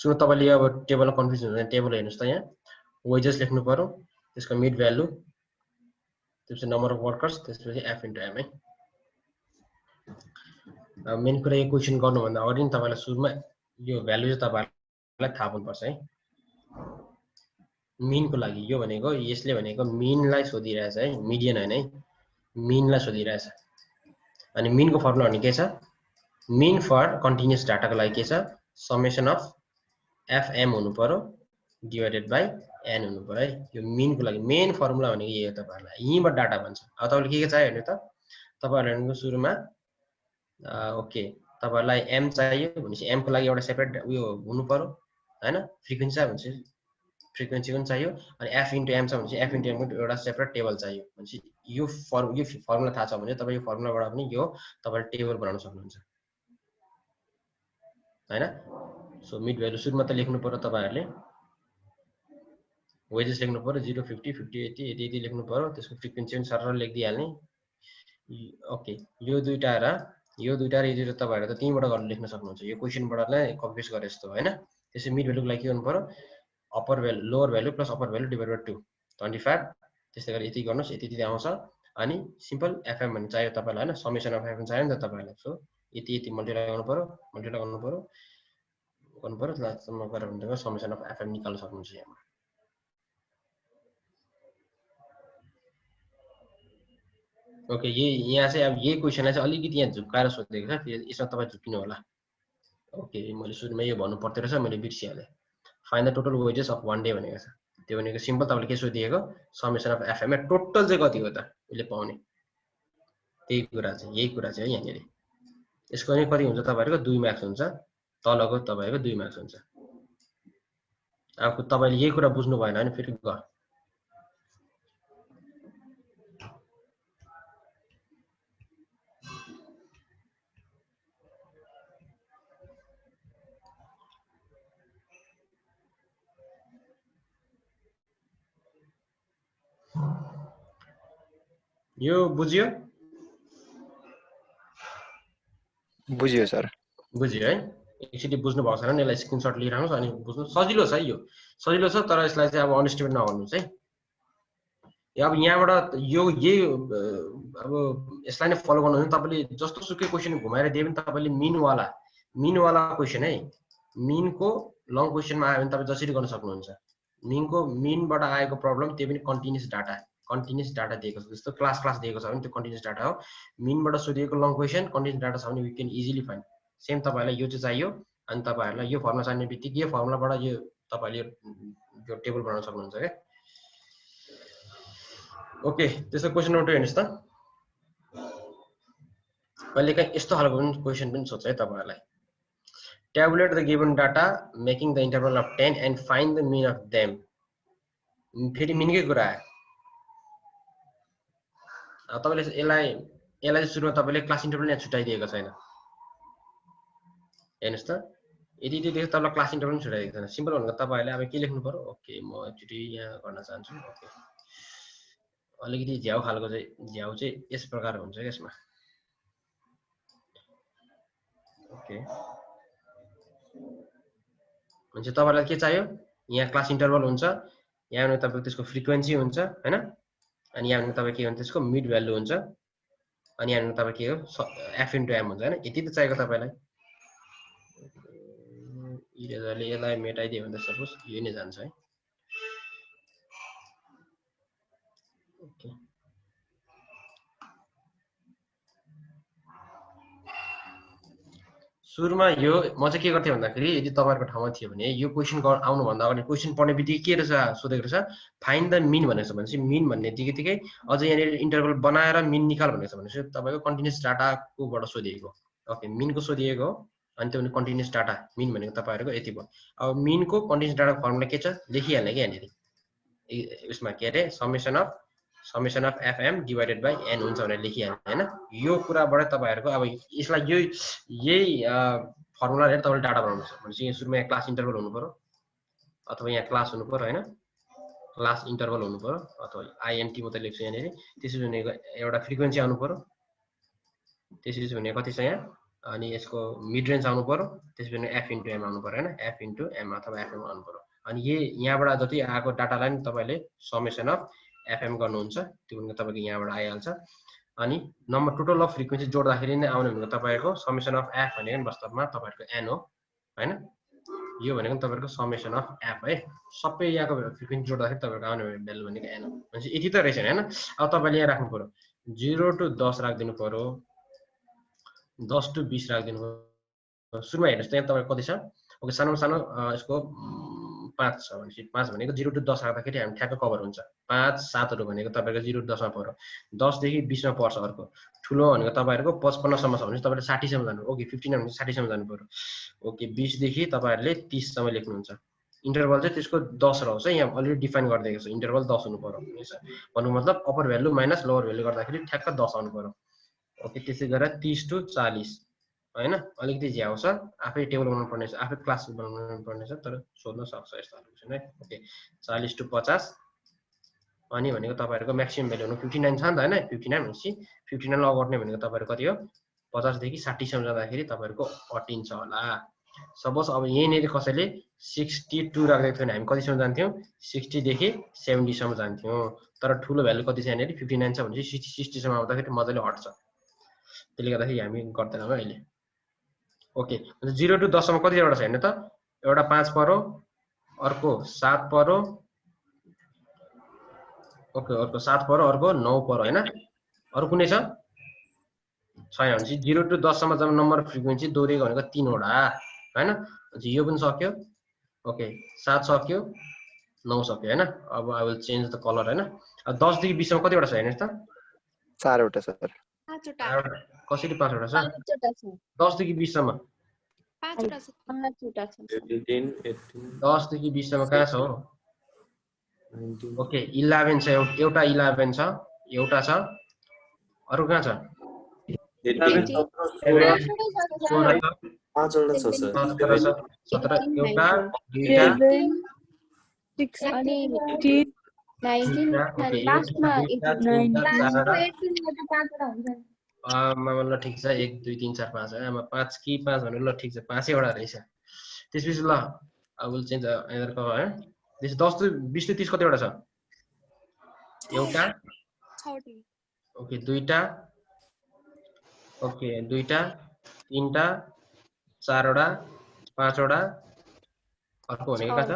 सुन्नु तपाईले अब टेबलमा कन्फ्युजन हुँदैन टेबल हेर्नुस् त यहाँ वेजेस लेख्नु पर्यो त्यसको मिड भ्यालु त्यसपछि नम्बर अफ वर्कर्स त्यसपछि f * m है मेन कुरा यो क्वेशन गर्नुभन्दा अगाडि नि तपाईलाई सुरुमा यो भ्यालु चाहिँ तपाईहरुलाई थाहा हुनुपर्छ है मीन को लागि यो भनेको यसले भनेको मीनलाई सोधिरहेछ है मिडियन हैन है मीनलाई सोधिरहेछ अनि मीन को फर्मुला भने के छ मीन फर कन्टिन्युअस डाटा को लागि के छ समेसन अफ fm हुनु पर्यो डिवाइडेड बाइ n हुनु पर्यो है यो मीन को लागि मेन फर्मुला भनेको यही हो तपाईहरुलाई यहीबाट डाटा भन्छ अब तपाईले के चाहियो हेर्नु त तपाईहरुको सुरुमा ओके तपाईहरुलाई m चाहियो भनेपछि m को लागि एउटा सेपरेट उयो हुनु पर्यो हैन फ्रिक्वेन्सी छ भनेपछि फ्रिक्वेन्सी पनि चाहियो अनि f * m छ भनेपछि f * m को एउटा सेपरेट टेबल चाहियो भनेपछि यो फर्मुला थाहा छ भने तपाई यो फर्मुलाबाट पनि यो तपाईले टेबल बनाउन सक्नुहुन्छ हैन सो मिड भ्यालु सुरुमा त लेख्नु पर्यो तपाईहरुले वेजेस लेख्नु पर्यो 0 50 50 80 80 लेख्नु पर्यो त्यसको फ्रिक्वेन्सी पनि सरर लेख्दिहाल्ने ओके यो दुईटा र यो तपाईहरु त तीबाट गर्न लेख्न सक्नुहुन्छ यो क्वेशनबाट नै कपी पेस्ट गरे जस्तो हैन त्यसै मिड भ्यालुको लागि के गर्नु पर्यो upper value lower value plus upper value divided by 2 25 त्यस्तै गरी यति गर्नुस् यति आउँछ अनि सिम्पल fm भन्ने चाहियो तपाईलाई हैन समेसन अफ fm चाहियो नि त तपाईलाई सो यति मल्टिप्लाई गर्नु पर्यो लास्टसम्म गरेर भन्दा समेसन अफ fm निकाल्न सक्नुहुन्छ यहाँ ओके यहाँ चाहिँ अब यही क्वेशनलाई चाहिँ अलिकति यहाँ झुक्काएर सोधेको छ यसमा तपाई झुक्किनु होला ओके मैले सुरुमा यो भन्नु पर्दै रहेछ मैले बिर्सिहालेँ find the total wages of one day भनेको छ त्यो भनेको सिम्पल तपाईले के सोधिएको समेसन अफ fm टोटल चाहिँ कति हो त यसले पाउने यही कुरा चाहिँ है यहाँनिर यसको पनि कति हुन्छ तपाईहरुको 2 मार्क्स हुन्छ तलको तपाईहरुको 2 मार्क्स हुन्छ अब तपाईले यही कुरा बुझ्नु भएन भने फेरि ग यो बुझ्यो सर बुझ्यो है एकचोटि बुझ्नु भएको छैन यसलाई स्क्रिनशट लिइराख्नुस् अनि बुझ्नु सजिलो छ यो सजिलो छ तर यसलाई चाहिँ अब अनस्टिमेट नगर्नुस् है अब यहाँबाट यो यही अब यसलाई नै फलो गर्नु भने तपाईले जस्तो सुकै क्वेशन घुमाएर दिए पनि तपाईले मीन वाला क्वेशन है मीन को लङ क्वेशनमा आयो भने तपाई जसरी गर्न सक्नुहुन्छ मीन को मीनबाट आएको प्रब्लम त्यो पनि कन्टिन्युअस डाटा दिएको छ जस्तो क्लास दिएको छ भने त्यो कन्टिन्युअस डाटा हो मीनबाट सोधिएको लङ क्वेशन कन्टिन्युअस डाटा छ भने we can easily find same तपाईहरुलाई यो चाहिँ चाहियो अनि तपाईहरुलाई यो फर्मुला चाहिने बित्तिकै यो फर्मुलाबाट यो तपाईले यो टेबल बनाउन सक्नुहुन्छ के ओके त्यसो क्वेशन नम्बर 2 हेर्नुस् त कहिलेकाहीँ यस्तो खालको पनि क्वेशन पनि सोध्छ है तपाईहरुलाई tabulate the given data making the interval of 10 and find the mean of them फेरि मिन कै कुरा हो तपाईले यसलाई सुरुमा तपाईले क्लास इन्टरभल यहाँ छुटाइदिएको छैन हेर्नुस् त यदि देख्छ तपाईलाई क्लास इन्टरभल छुटाइदिएको छैन सिम्पल भनेको तपाईहरुले अब के लेख्नु पर्यो ओके म एकचोटी यहाँ गर्न चाहन्छु ओके अलिकति झ्याउ खालको चाहिँ झ्याउ चाहिँ यस प्रकार हुन्छ के यसमा ओके हुन्छ तपाईलाई के चाहियो यहाँ क्लास इन्टरभल हुन्छ यहाँ भने तपाईको त्यसको फ्रिक्वेन्सी हुन्छ हैन अनि यहाँ तपाईँ के हुन्छ त्यसको मिड भ्यालु हुन्छ अनि यहाँ तपाईँ के हो f इन्टु m हुन्छ हैन यति त चाहिएको तपाईलाई इरेजरले यसलाई मेटाइदियो भने सपोज यो नै जान्छ है ओके सुरुमा यो म चाहिँ के गर्थेँ भन्दाखेरि यदि तपाईहरुको ठाउँमा थियो भने यो क्वेशन आउनु भन्दा अगाडि क्वेशन पढ्ने बित्तिकै के रहेछ सोधेको रहेछ फाइन्ड द मिन भनेको छ भनेपछि मिन भन्ने बित्तिकै अझ यहाँनिर इन्टरभल बनाएर मिन निकाल भनेको छ भनेपछि तपाईको कन्टिन्युअस डाटाकोबाट सोधिएको ओके मिनको सोधिएको अनि त्यो भने कन्टिन्युअस डाटा मिन भनेको तपाईहरुको यति भयो अब मिनको कन्टिन्युअस डाटाको फर्मुला के छ लेखिहाल्ने के यहाँनिर यसमा के अरे summation of fm divided by n हुन्छ भनेर लेखिहाल्ने हैन यो कुराबाट तपाईहरुको अब यसलाई यही फर्मुला हेरेर तपाईले डाटा बनाउनु छ भनेपछि यहाँ सुरुमा यहाँ क्लास इन्टरभल हुनु पर्यो अथवा यहाँ क्लास हुनु पर्यो हैन क्लास इन्टरभल हुनु पर्यो अथवा int म त लेख्छु यहाँनिर त्यसपछि भनेको एउटा फ्रिक्वेन्सी आउनु पर्यो त्यसपछि भने कति छ यहाँ अनि यसको मिड रेन्ज आउनु पर्यो त्यसपछि भने f इन्टु m आउनु पर्यो हैन f इन्टु m अथवा fm आउनु पर्यो अनि यहाँबाट जति आएको डाटालाई नि तपाईले समेसन अफ fm गर्नुहुन्छ त्यो भनेको तपाईको यहाँबाट आइहाल्छ अनि नम्बर टोटल अफ फ्रिक्वेन्सी जोड्दाखेरि नै आउने भनेको तपाईको समेसन अफ f भनेको नि वास्तवमा तपाईहरुको n हो हैन यो भनेको तपाईहरुको समेसन अफ f है सबै यहाँको फ्रिक्वेन्सी जोड्दाखेरि तपाईहरुको आउने भ्यालु भनेको n हो भनेपछि यति त रहेछ हैन अब तपाईले यहाँ राख्नु पर्यो 0 to 10 राख्दिनु पर्यो 10 to 20 राख्दिनु पर्यो सुरुमा हेर्नुस् त यहाँ तपाईको कति छ ओके सानो सानो यसको 5 छ भनेपछि 5 भनेको 0 to 10 राख्दाखेरि हामी ठ्याक्क कभर हुन्छ 5 7 हरु भनेको तपाईको 0 to 10 मा पर्यो 10 देखि 20 मा पर्छ अर्को ठुलो भनेको तपाईहरुको 55 सम्म छ भने तपाईले 60 सम्म जानु ओके 15 भने 60 सम्म जानु पर्यो ओके 20 देखि तपाईहरुले 30 सम्म लेख्नुहुन्छ इन्टरभल चाहिँ त्यसको 10 रहन्छ यहाँ अलरेडी डिफाइन गरिदिएको छ इन्टरभल 10 हुनु पर्यो भन्नु मतलब upper value minus lower value गर्दाखेरि ठ्याक्क 10 आउनु पर्यो ओके त्यसै गरेर 30 to 40 हैन अलिकति ज्याउ छ आफै टेबल बनाउनु पर्ने छ आफै क्लास बनाउनु पर्ने छ तर सोध्न सक्छ यस्तो क्वेशन है ओके 40 to 50 अनि भनेको तपाईहरुको म्याक्सिमम भ्यालु हुनु 59 छ नि त हैन 59 भनेपछि 59 लाई अगट्ने भनेको तपाईहरु कति हो 50 देखि 60 सम्म जाँदाखेरि तपाईहरुको 18 छ होला सपोज अब यहीँनेर कसैले 62 राखेको थियो भने हामी कति सम्म जान्थ्यौ 60 देखि 70 सम्म जान्थ्यौ तर ठुलो भ्यालु कति छ यहाँनेर 59 छ भनेपछि 60 सम्म आउँदाखेरि मजाले हट्छ त्यसले गर्दाखेरि हामी गर्दैनौँ अहिले ओके 0 to 10 सम्म कति एउटा छ हेर्नु त एउटा 5 पर्यो अर्को 7 पर्यो ओके अर्को 7 पर्यो अर्को 9 पर्यो हैन अरु कुनै छ छैन भनेपछि 0 to 10 सम्म जम्मा नम्बर फ्रिक्वेन्सी दोहोरिएको भनेको 3 वटा हैन यो पनि सक्यो ओके 7 सक्यो 9 सक्यो हैन अब I will change the colour हैन 10 देखि 20 सम्म कति वटा छ हेर्नुस् त 4 वटा सर 5 वटा कसरी 5 वटा छ 5 वटा छ 10 देखि 20 सम्म 5 वटा छ 5 वटा छ 18 18 10 देखि 20 सम्म कहाँ छ हो 19 ओके 11 छ एउटा 11 छ एउटा छ अरु कहाँ छ 18 पाँचवटा छ सर 17 एउटा दुईटा 6 अनि 18 19 लास्टमा 18 ल ठिक छ 1 2 3 4 5 है 5 कि 5 भने ल ठिक छ 5 वटा रहेछ त्यसपछि ल I will change other colour है त्यसपछि 10 to 20 to 30 कति वटा छ एउटा ओके दुईटा ओके दुईटा तीनटा चारवटा पाँचवटा अर्को भनेको कहाँ छ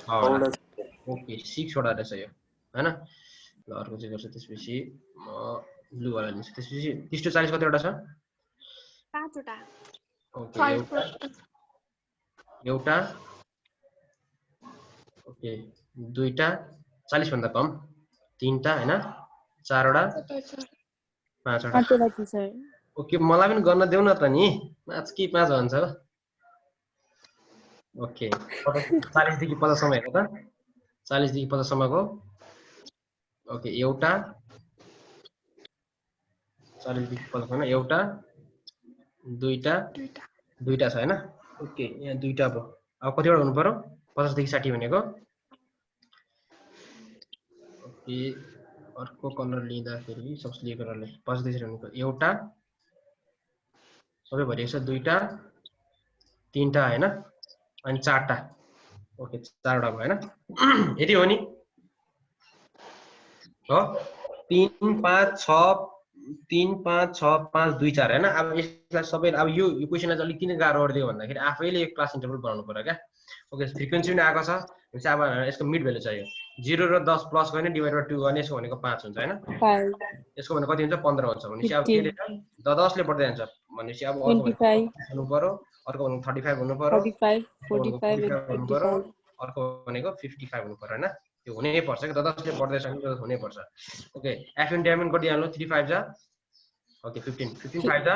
6 वटा ओके 6 वटा रहेछ यो हैन ल अर्को चाहिँ गर्छु त्यसपछि म ब्लू वाला लिन्छु त्यसपछि 30 to 40 कति वटा छ 5 वटा ओके एउटा ओके दुईटा 40 भन्दा कम तीनटा हैन चारवटा पाँचवटा सर ओके मलाई पनि गर्न देऊ न त नि 5 कि 5 भन्छ हो ओके 40 देखि 50 सम्म हेर्नु त 40 देखि 50 सम्मको ओके एउटा 40 देखि 50 सम्म एउटा दुईटा छ हैन ओके यहाँ दुईटा भयो अब कतिवटा हुनु पर्यो 50 देखि 60 भनेको ओके अर्को कलर लिँदाखेरि सबसे लिएको कलरले 50 देखि भनेको एउटा सबै भरिएको छ दुईटा तीनटा हैन अनि चारटा ओके चारवटा भयो हैन यति हो नि हो 3 5 6 3 5 6 5 2 4 हैन। अब यसलाई सबै अब यो क्वेशनलाई चाहिँ अलिक किन गाह्रो गरिदियो भन्दाखेरि आफैले एक क्लास इन्टरभल बनाउनु पर्यो क्या। ओके फ्रिक्वेन्सी पनि आएको छ भनेपछि अब यसको मिड भ्यालु चाहियो 0 र 10 प्लस गर्ने डिभाइड बाइ 2 गर्ने यसको भनेको 5 हुन्छ हैन। 5 यसको भनेको कति हुन्छ 15 हुन्छ भनेपछि अब के लेख्छ 10 ले बढ्दै जान्छ भनेपछि अब अर्को 25 हुनु पर्यो अर्को भनेको 35 हुनु पर्यो 35 45 45 हुनु पर्यो अर्को भनेको 55 हुनु पर्यो हैन। त्यो हुनै पर्छ कि 10 ले बढ्दै छ भने त्यो हुनै पर्छ। ओके एफएन डायमन्ड गरिदिहाल्नु 3 5 जा ओके 15 15 5 जा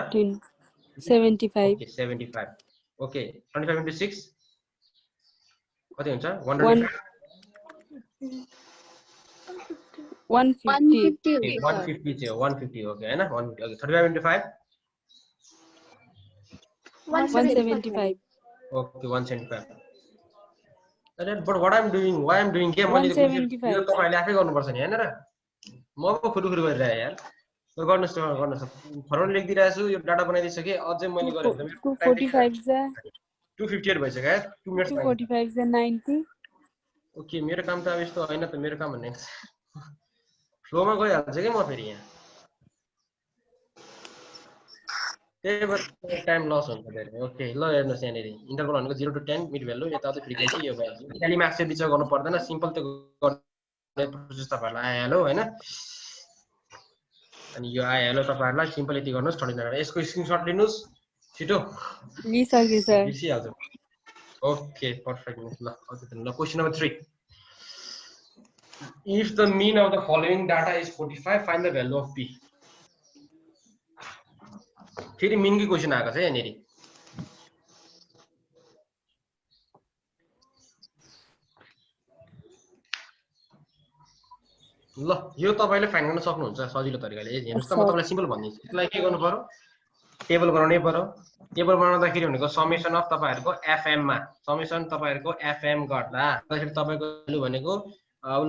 75 ओके 75 ओके 25 into 6 कति हुन्छ 125 150 150 चाहिँ 150 ओके हैन 150 okay 35 into 5 175 okay 175 but what I'm doing why I'm doing के मैले यो तपाईले आफै गर्नुपर्छ नि हैन र म पो खुरुखुरु गरिरहे यार ल गर्नुस् फर्मल लेखिदिरहेको छु यो डाटा बनाइदिसके अझै मैले गरे भने 245 जा 258 भइसक्यो यार 2 मिनेट्स 245 जा 90 ओके मेरो काम त अब यस्तो हैन त मेरो काम भन्ने फ्लोमा गइहाल्छ के म फेरि यहाँ त्यही भएर टाइम लस हुन्छ धेरै ओके ल हेर्नुस् यहाँनिर इन्टरभल भनेको 0 to 10 मिड भ्यालु यता चाहिँ फ्रिक्वेन्सी यो भइहाल्छ ट्याली मार्क्स चाहिँ दिन्छ गर्नु पर्दैन सिम्पल त्यो गर्ने प्रोसेस तपाईहरुलाई आइहाल्यो हैन अनि यो आइहाल्यो तपाईहरुलाई सिम्पल यति गर्नुस् 39 यसको स्क्रिनशट लिनुस् छिटो लिसके सर बिर्सिहाल्छ ओके पर्फेक्ट ल ल question number 3 if the mean of the following data is 45 find the value of p फेरि मिन की क्वेशन आएको छ यहाँनिर ल यो तपाईले फाइन्ड गर्न सक्नुहुन्छ सजिलो तरिकाले हेर्नुस् त म तपाईलाई सिम्पल भन्दिन्छु यसलाई के गर्नु पर्यो टेबल बनाउनै पर्यो टेबल बनाउँदाखेरि भनेको समेसन अफ तपाईहरुको एफएम मा समेसन तपाईहरुको एफएम गर्दा त्यसरी तपाईको भ्यालु भनेको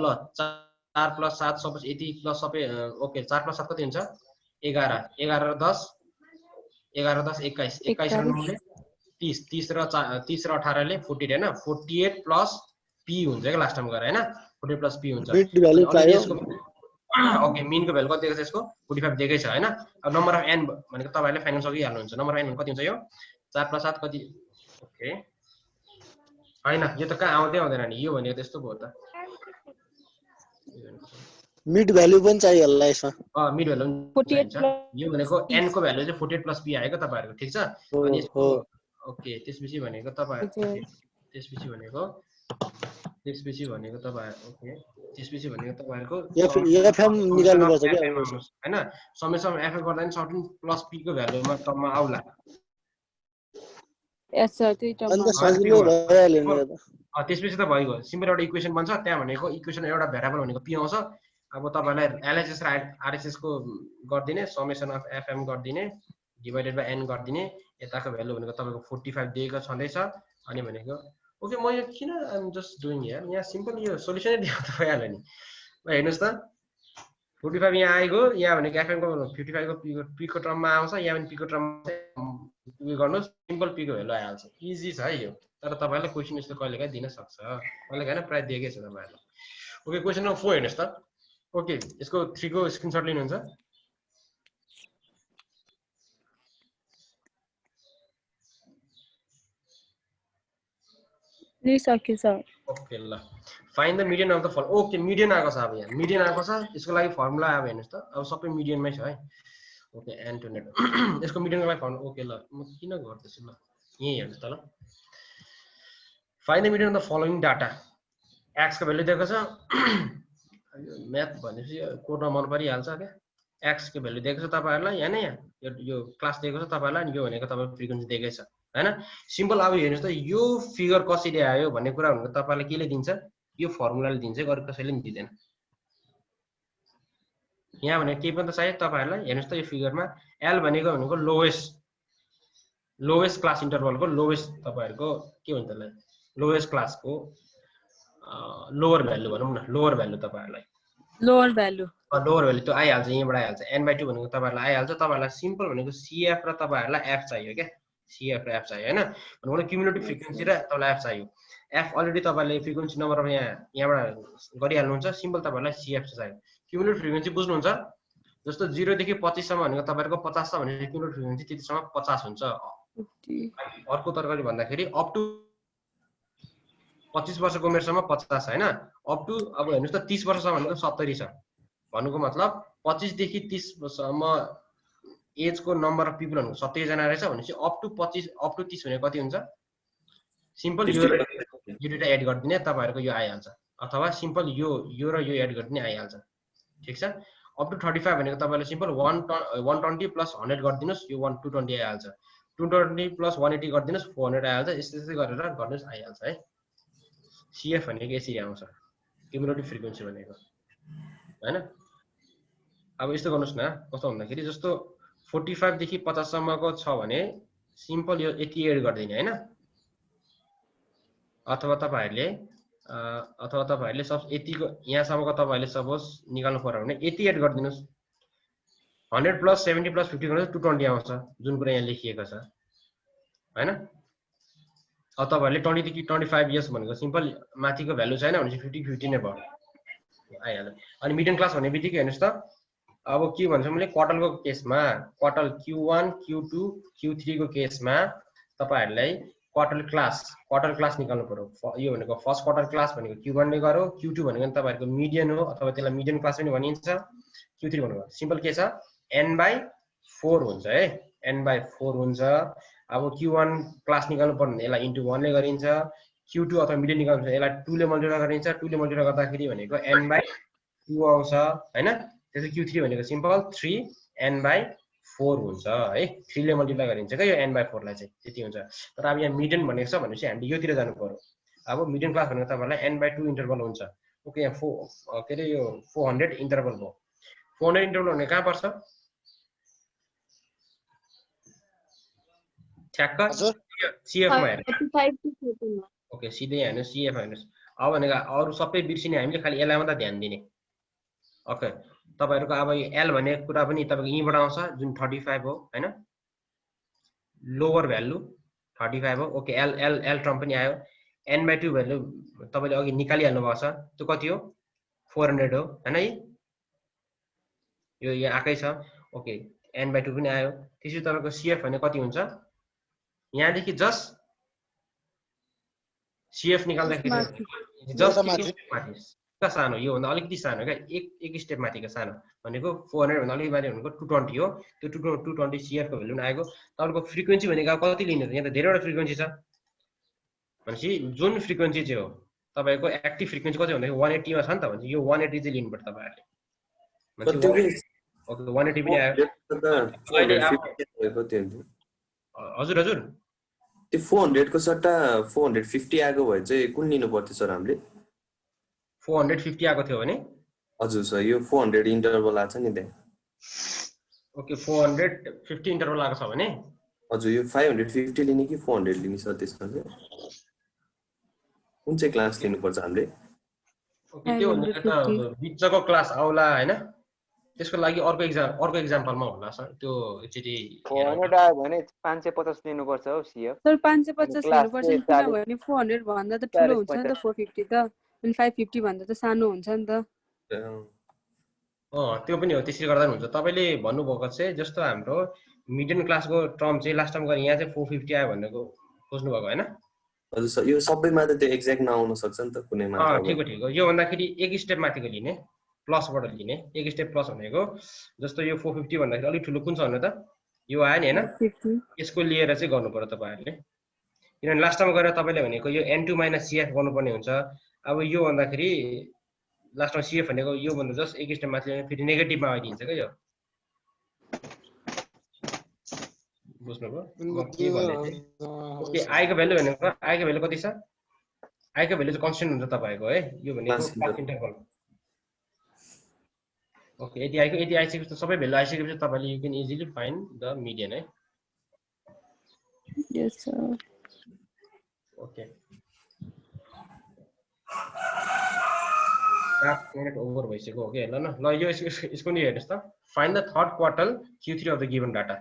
ल 4 + 7 सपोज यति प्लस सबै ओके 4 + 7 कति हुन्छ 11 11 र 10 11 10 21 21 र 9 ले 30 30 र 18 ले 48 हैन 48 प्लस p हुन्छ के लास्ट टाइम गरे हैन 48 प्लस p हुन्छ मिड भ्यालु चाहियो ओके मीन को भ्यालु कति दिएको छ यसको 45 दिएकै छ हैन अब नम्बर अफ n भनेको तपाईहरुले फाइन्ड गर्न सकिहाल्नुहुन्छ नम्बर अफ n कति हुन्छ यो 4 + 7 कति ओके हैन यो त कहाँ आउँदैन नि यो भनेको त्यस्तो भयो त मिड भ्यालु पनि चाहियो होला यसमा मिड भ्यालु 48 यो भनेको n को भ्यालु चाहिँ 48 प्लस p आएको तपाईहरुको ठीक छ अनि यसको ओके त्यसपछि भनेको तपाईहरु त्यसपछि भनेको तपाईहरु ओके त्यसपछि भनेको तपाईहरुको एफएम निकाल्नु पर्छ के हैन समेसन एफएम गर्दा नि सर्टेन प्लस p को भ्यालुमा टर्ममा आउला यस सर त्यही टर्ममा अन्त सजिलो भइहाल्यो नि त्यसपछि त भइगयो सिम्पल एउटा इक्वेसन बन्छ त्यहाँ भनेको इक्वेसन एउटा भेरिएबल भनेको p आउँछ अब तपाईलाई एलएचएस र आरएचएस को गर्दिने समेसन अफ एफएम गर्दिने डिवाइडेड बाइ n गर्दिने यताको भ्यालु भनेको तपाईको 45 दिएको छँदैछ अनि भनेको ओके म यो किन I am just doing here यहाँ सिम्पल यो सोलुसनै दिएको त भइहाल्यो नि ल हेर्नुस् त 45 यहाँ आइगयो यहाँ भनेको एफएम को 55 को p को टर्ममा आउँछ यहाँ पनि p को टर्ममा उयो गर्नुस् सिम्पल p को भ्यालु आइहाल्छ इजी छ है यो तर तपाईलाई क्वेशन यस्तो कहिलेकाहीँ दिन सक्छ कहिलेकाहीँ हैन प्राय दिएकै छ तपाईहरुलाई ओके क्वेशन नम्बर 4 हेर्नुस् त ओके यसको 3 को स्क्रिनशट लिनुहुन्छ लिसके सर ओके ल find the median of the फल ओके मिडियन आएको छ अब यहाँ मिडियन आएको छ यसको लागि फर्मुला अब हेर्नुस् त अब सबै मिडियनमै छ है ओके एन टु नेट यसको मिडियनको लागि फर्मुला ओके ल म किन गर्दैछु ल यही हेर्नुस् त ल find the median of the following data x को भ्यालु दिएको छ म्याथ भनेपछि कोडमा मन परिहाल्छ के एक्स को भ्यालु दिएको छ तपाईहरुलाई यहाँ यो क्लास दिएको छ तपाईहरुलाई अनि यो भनेको तपाईको फ्रिक्वेन्सी दिएकै छ हैन सिम्पल अब हेर्नुस् त यो फिगर कसरी आयो भन्ने कुरा भनेको तपाईलाई केले दिन्छ यो फर्मुलाले दिन्छ गरे कसैले नि दिदैन यहाँ भनेको के पनि त चाहियो तपाईहरुलाई हेर्नुस् त यो फिगरमा l भनेको लोएस्ट क्लास इन्टरभलको लोएस्ट तपाईहरुको के भन्छ त्यसलाई लोएस्ट क्लासको लोअर भ्यालु भनौं न लोअर भ्यालु तपाईहरुलाई लोअर भ्यालु त्यो आइहाल्छ यहाँबाट आइहाल्छ n/2 भनेको तपाईहरुलाई आइहाल्छ तपाईहरुलाई सिम्पल भनेको cf र तपाईहरुलाई f चाहियो के cf र f चाहियो हैन भनेको क्युमुलेटिभ फ्रिक्वेन्सी र तपाईलाई f चाहियो f अलरेडी तपाईले फ्रिक्वेन्सी नम्बर अब यहाँबाट गरिहाल्नुहुन्छ सिम्पल तपाईहरुलाई cf चाहियो क्युमुलेटिभ फ्रिक्वेन्सी बुझ्नुहुन्छ जस्तो 0 देखि 25 सम्म भनेको तपाईहरुको 50 छ भने क्युमुलेटिभ फ्रिक्वेन्सी त्यतिसम्म 50 हुन्छ अर्को तरिकाले भन्दाखेरि अप टु 25 वर्षको उमेरसम्म 50 हैन अप टु अब हेर्नुस् त 30 वर्षसम्म भनेको 70 छ भन्नुको मतलब 25 देखि 30 सम्म एज को नम्बर अफ पिपल भनेको 70 जना रहेछ भनेपछि अप टु 25 अप टु 30 भनेको कति हुन्छ सिम्पल यो दुईटा एड गर्दिने तपाईहरुको यो आइहाल्छ अथवा सिम्पल यो र यो एड गर्दिने आइहाल्छ ठीक छ अप टु 35 भनेको तपाईले सिम्पल 120 प्लस 100 गर्दिनुस् यो 220 आइहाल्छ 220 प्लस 180 गर्दिनुस् 400 आइहाल्छ यसै गरेर गर्नुस् आइहाल्छ है CF भनेको यसरी आउँछ क्युमुलेटिभ फ्रिक्वेन्सी भनेको हैन अब यस्तो गर्नुस् न कस्तो भन्दाखेरि जस्तो 45 देखि 50 सम्मको छ भने सिम्पल यो 80 एड गर्दिने हैन अथवा तपाईहरुले सब 80 को यहाँसम्मको तपाईहरुले सपोज निकाल्नु पर्यो भने 80 एड गर्दिनुस् 100 प्लस 70 प्लस 50 गर्नुस् 220 आउँछ जुन कुरा यहाँ लेखिएको छ हैन अब तपाईहरुले 20 देखि 25 इयर्स भनेको सिम्पल माथिको भ्यालु छैन भने 50 नै भयो आइहाल्यो अनि मिडल क्लास भन्ने बित्तिकै हेर्नुस् त अब के भन्छ मैले क्वार्टलको केसमा क्वार्टल Q1 Q2 Q3 को केसमा तपाईहरुलाई क्वार्टर क्लास निकाल्नु पर्यो यो भनेको फर्स्ट क्वार्टर क्लास भनेको Q1 ले गरो Q2 भनेको तपाईहरुको मिडियन हो अथवा त्यसलाई मिडियन क्लास पनि भनिन्छ Q3 भनेको सिम्पल के छ n/4 हुन्छ है n/4 हुन्छ अब Q1 क्लास निकाल्नु पर्ने यसलाई इन्टु 1 ले गरिन्छ Q2 अथवा मिडियन निकाल्नु पर्ने यसलाई 2 ले मल्टिप्लाई गरिन्छ 2 ले मल्टिप्लाई गर्दाखेरि भनेको n/2 आउँछ हैन त्यसै Q3 भनेको सिम्पल 3n/4 हुन्छ है 3 ले मल्टिप्लाई गरिन्छ के यो n/4 लाई चाहिँ त्यति हुन्छ तर अब यहाँ मिडियन भनेको छ भनेपछि हामीले योतिर जानु पर्यो अब मिडियन क्लास भनेको तपाईहरुलाई n/2 इन्टरभल हुन्छ ओके यहाँ 4 के रे यो 400 इन्टरभल भयो 400 इन्टरभल भने कहाँ पर्छ ठ्याक्क CF मा हेर्नु 35 to 14 मा ओके सिधै हेर्नु CF हेर्नुस् अब भनेको अरु सबै बिर्सिने हामीले खाली यसलाई मात्र ध्यान दिने ओके तपाईहरुको अब यो L भन्ने कुरा पनि तपाईको यहीबाट आउँछ जुन 35 हो हैन लोवर भ्यालु 35 हो ओके L टर्म पनि आयो n/2 भ्यालु तपाईले अघि निकालिहाल्नु भएको छ त्यो कति हो 400 हो हैन यो यहाँ आकै छ ओके n/2 पनि आयो त्यसै तपाईको CF भने कति हुन्छ यहाँ देखि जस्ट CF निकाल्दाखेरि जस्ट माथि सानो यो भन्दा अलिकति सानो क्या एक स्टेप माथिको सानो भनेको 400 भन्दा अलिकति माथि भनेको 220 हो त्यो 220 CF को भ्यालु आएको तपाईको फ्रिक्वेन्सी भनेको कति लिने त यहाँ त धेरैवटा फ्रिक्वेन्सी छ भनेपछि जुन फ्रिक्वेन्सी चाहिँ हो तपाईको एक्टिभ फ्रिक्वेन्सी कति भन्दाखेरि 180 मा छ नि त भने यो 180 चाहिँ लिनु पर्छ तपाईहरुले ओके 180 पनि आयो हजुर हजुर त्यो 400 को सट्टा 450 आएको भए चाहिँ कुन लिनु पर्थ्यो सर हामीले 450 आएको थियो भने हजुर सर यो 400 इन्टरभल आछ नि त्यहाँ ओके 450 इन्टरभल आएको छ भने हजुर यो 550 लिने कि 400 लिने सर त्यसमा चाहिँ कुन चाहिँ क्लास लिनु पर्छ हामीले ओके त्यो भनेको त बिचको क्लास आउला हैन त्यसको लागि अर्को एक्जाम्पलमा होला सर त्यो एकचोटी 400 आयो भने 550 लिनु पर्छ हो CF सर 550 लिनुपर्छ किनभने 400 भन्दा त ठुलो हुन्छ नि त 450 त अनि 550 भन्दा त सानो हुन्छ नि त त्यो पनि हो त्यसरी गर्दा पनि हुन्छ तपाईले भन्नुभएको चाहिँ जस्तो हाम्रो मिडियन क्लासको टर्म चाहिँ लास्ट टाइम गरे यहाँ चाहिँ 450 आयो भनेको खोज्नु भएको हैन हजुर सर यो सबैमा त त्यो एक्ज्याक्ट नआउन सक्छ नि त कुनैमा ठिक हो यो भन्दाखेरि एक स्टेप माथिको लिने प्लसबाट लिने एक स्टेप प्लस भनेको जस्तो यो 450 भन्दाखेरि अलि ठुलो कुन छ भन्नु त यो आयो नि हैन यसको लिएर चाहिँ गर्नु पर्यो तपाईहरुले किनभने लास्ट टाइम गएर तपाईले भनेको यो n2 - CF गर्नुपर्ने हुन्छ अब यो भन्दाखेरि लास्टमा CF भनेको यो भन्दा जस्ट एक स्टेप माथि फेरि नेगेटिभमा आइदिन्छ के यो बुझ्नुभयो के भन्ने चाहिँ ओके I को भ्यालु भनेको I को भ्यालु कति छ I को भ्यालु चाहिँ कन्स्टेन्ट हुन्छ तपाईको है यो भनेको क्लास इन्टरभल ओके यदि आइसकेपछि सबै भ्यालु आइसकेपछि तपाईले you can easily find the median है यस सर ओके 8 मिनेट ओभर भइसक्यो ओके ल यो यसको नि हेर्नुस् त find the third quarter Q3 of the given data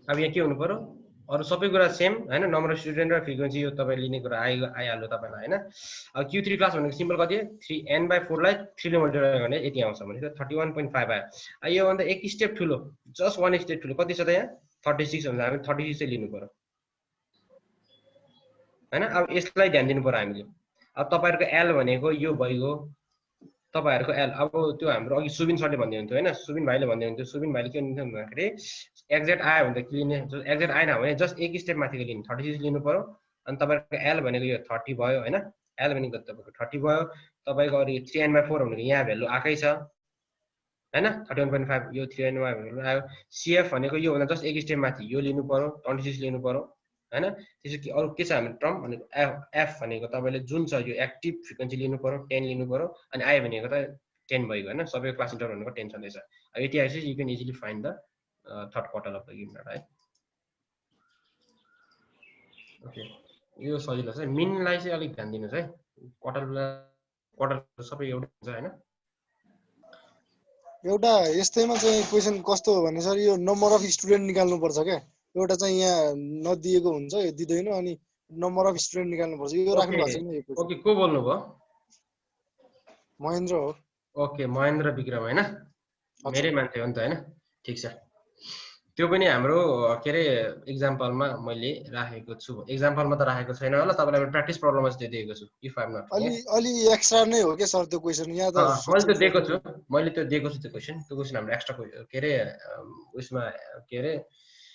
अब यहाँ के हुनु पर्यो अरू सबै कुरा सेम हैन नम्बर अफ स्टुडेन्ट र फ्रिक्वेन्सी यो तपाईले लिने कुरा आइहाल्यो तपाईलाई हैन अब Q3 क्लास भनेको सिम्पल कति 3n/4 लाई 3 ले मल्टिप्लाई गर्ने यति आउँछ भने 31.5 आयो यो भन्दा एक स्टेप ठुलो जस्ट वन स्टेप ठुलो कति छ त यहाँ 36 हुन्छ हामी 36 चाहिँ लिनु पर्यो हैन अब यसलाई ध्यान दिनु पर्यो हामीले अब तपाईहरुको L भनेको यो भइगयो तपाईहरुको L अब त्यो हाम्रो अघि सुबिन सरले भन्दै हुन्थ्यो हैन सुबिन भाइले भन्दै हुन्थ्यो सुबिन भाइले के भन्नुहुन्थ्यो भन्दाखेरि एक्ज्याक्ट आयो भने त लिने एक्ज्याक्ट आएन भने जस्ट एक स्टेप माथिको लिनु 36 लिनु पर्यो अनि तपाईहरुको L भनेको यो 30 भयो हैन L भनेको तपाईको 30 भयो तपाईको अरु 3n/4 भनेको यहाँ भ्यालु आकै छ हैन 31.5 यो 3n/4 भ्यालु आयो CF भनेको यो भन्दा जस्ट एक स्टेप माथि यो लिनु पर्यो 26 लिनु पर्यो हैन त्यसपछि अरु के छ हाम्रो टर्म भनेको F भनेको तपाईले जुन छ यो एक्टिभ फ्रिक्वेन्सी लिनु पर्यो 10 लिनु पर्यो अनि I भनेको त 10 भइगयो हैन सबै क्लास इन्टरभल भनेको 10 छँदैछ अब यति आएपछि you can easily find the third quarter of the given data है ओके यो सजिलो छ मिनलाई चाहिँ अलिक ध्यान दिनुस् है क्वार्टर सबै एउटै हुन्छ हैन एउटा यस्तैमा चाहिँ क्वेशन कस्तो हो भने सर यो नम्बर अफ स्टुडेन्ट निकाल्नु पर्छ के एउटा चाहिँ यहाँ नदिएको हुन्छ यो दिदैन अनि नम्बर अफ स्टुडेन्ट निकाल्नु पर्छ यो राख्नु भएको छैन यो ओके को बोल्नु भयो महेन्द्र हो ओके महेन्द्र विक्रम हैन मेरै मान्छे हो नि त हैन ठीक छ त्यो पनि हाम्रो के रे एक्जाम्पलमा मैले राखेको छु एक्जाम्पलमा त राखेको छैन होला तपाईलाई प्र्याक्टिस प्रब्लममा चाहिँ दिएको छु इफ आई एम नट अलि एक्स्ट्रा नै हो के सर त्यो क्वेशन यहाँ त मैले त्यो दिएको छु त्यो क्वेशन हाम्रो एक्स्ट्रा के रे उसमा के रे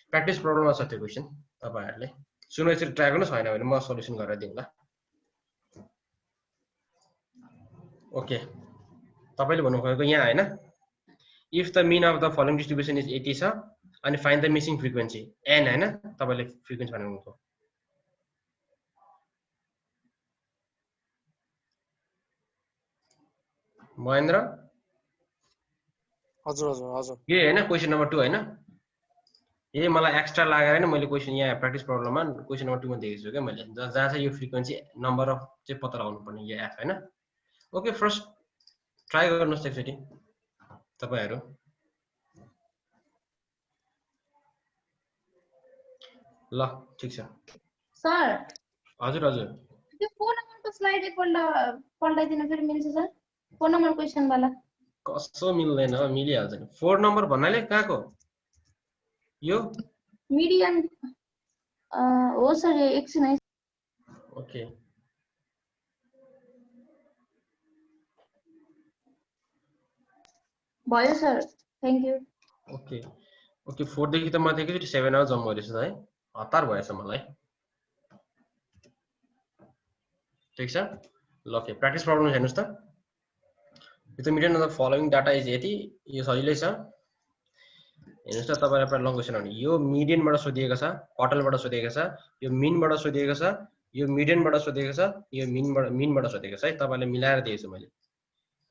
प्र्याक्टिस प्रब्लममा छ त्यो क्वेशन तपाईहरुले सुन्नु यसरी ट्राई गर्नुस् हैन भने म सल्युसन गरेर दिउँला ओके तपाईले भन्नु खोजेको यहाँ हैन if the mean of the following distribution is 80 छ अनि find the missing frequency n हैन तपाईले फ्रिक्वेन्सी भन्नुहुन्छ महेन्द्र हजुर हजुर हजुर यो हैन क्वेशन नम्बर 2 हैन ए मलाई एक्स्ट्रा लागेर हैन मैले क्वेशन यहाँ प्र्याक्टिस प्रब्लममा क्वेशन नम्बर 2 मा दिएको छु के मैले जहाँ चाहिँ यो फ्रिक्वेन्सी नम्बर अफ चाहिँ पत्ता लगाउनु पर्ने यो f हैन ओके फर्स्ट ट्राई गर्नुस् एकचोटी तपाईहरु ल ठीक छ सर हजुर हजुर त्यो फोन नम्बरको स्लाइड एकपल्ट पल्टाइदिन फेरि मिल्छ सर फोन नम्बर क्वेशन वाला कसो मिल्दैन मिलिहाल्छ नि 4 नम्बर भन्नाले कहाँको यो मिडियन हो सर एकछिन है ओके भयो sir thank you okay okay 4 देखि त माथि एकचोटी 7 आवर जम्प गरेछ है हतार भएछ मलाई ठीक छ ल ओके प्र्याक्टिस प्रब्लम हेर्नुस् त यो त median of the following data is यति यो सजिलै छ हेर्नुस् त तपाईलाई एउटा लङ क्वेशन हो यो मिडियनबाट सोधिएको छ क्वार्टरबाट सोधिएको छ यो मिनबाट सोधिएको छ यो मिडियनबाट सोधिएको छ यो मिनबाट सोधिएको छ है तपाईलाई मिलाएर दिएको छु मैले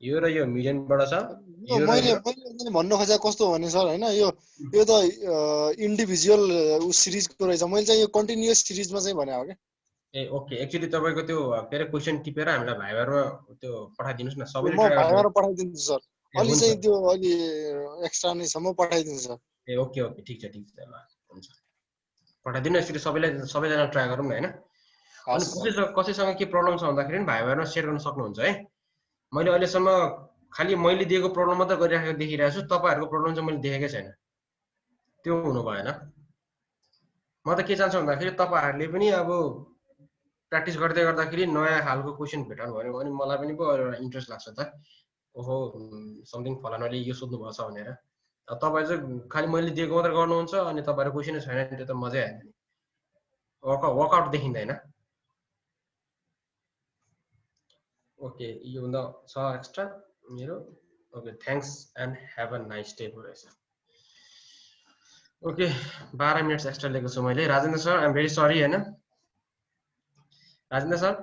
यो र यो मिडियनबाट छ मैले भन्न खोजेको कस्तो भने सर हैन यो त इन्डिभिजुअल सिरिजको रहेछ मैले चाहिँ यो कन्टिन्युअस सिरिजमा चाहिँ भने हो के ए ओके एक्चुअली तपाईको त्यो के रे क्वेशन टिपेर हामीलाई भाइबरमा त्यो पठाइदिनुस् न सबैले म भाइबरमा पठाइदिन्छु सर अलि चाहिँ त्यो अलि एक्स्ट्रा नै छ म पठाइदिन्छु सर ए ओके ओके ठीक छ ल हुन्छ पठाइदिनु यसरी सबैजना ट्राई गरौँ न हैन अनि कसैसँग के प्रब्लम छ भन्दाखेरि नि भाइबरमा सेयर गर्न सक्नुहुन्छ है मैले अहिलेसम्म खाली मैले दिएको प्रब्लम मात्र गरिराखेको देखिरहेको छु तपाईहरुको प्रब्लम चाहिँ मैले देखेकै छैन त्यो हुनु भएन म त के चाहन्छु भन्दाखेरि तपाईहरुले पनि अब प्र्याक्टिस गर्दै गर्दाखेरि नयाँ खालको क्वेशन भेटाउनु भयो भने मलाई पनि पो एउटा इन्ट्रेस्ट लाग्छ त ओहो समथिङ फलानाले यो सोध्नु भएको छ भनेर तपाईहरु चाहिँ खाली मैले दिएको मात्र गर्नुहुन्छ अनि तपाईहरु क्वेशनै छैन त्यो त मजै आएन नि वर्कआउट देखिँदैन ओके यो भन्दा छ एक्स्ट्रा मेरो okay thanks and have a nice day भएछ ओके 12 मिनेट्स एक्स्ट्रा लिएको छु मैले Rajendra sir I am very sorry हैन राजेन्द्र सर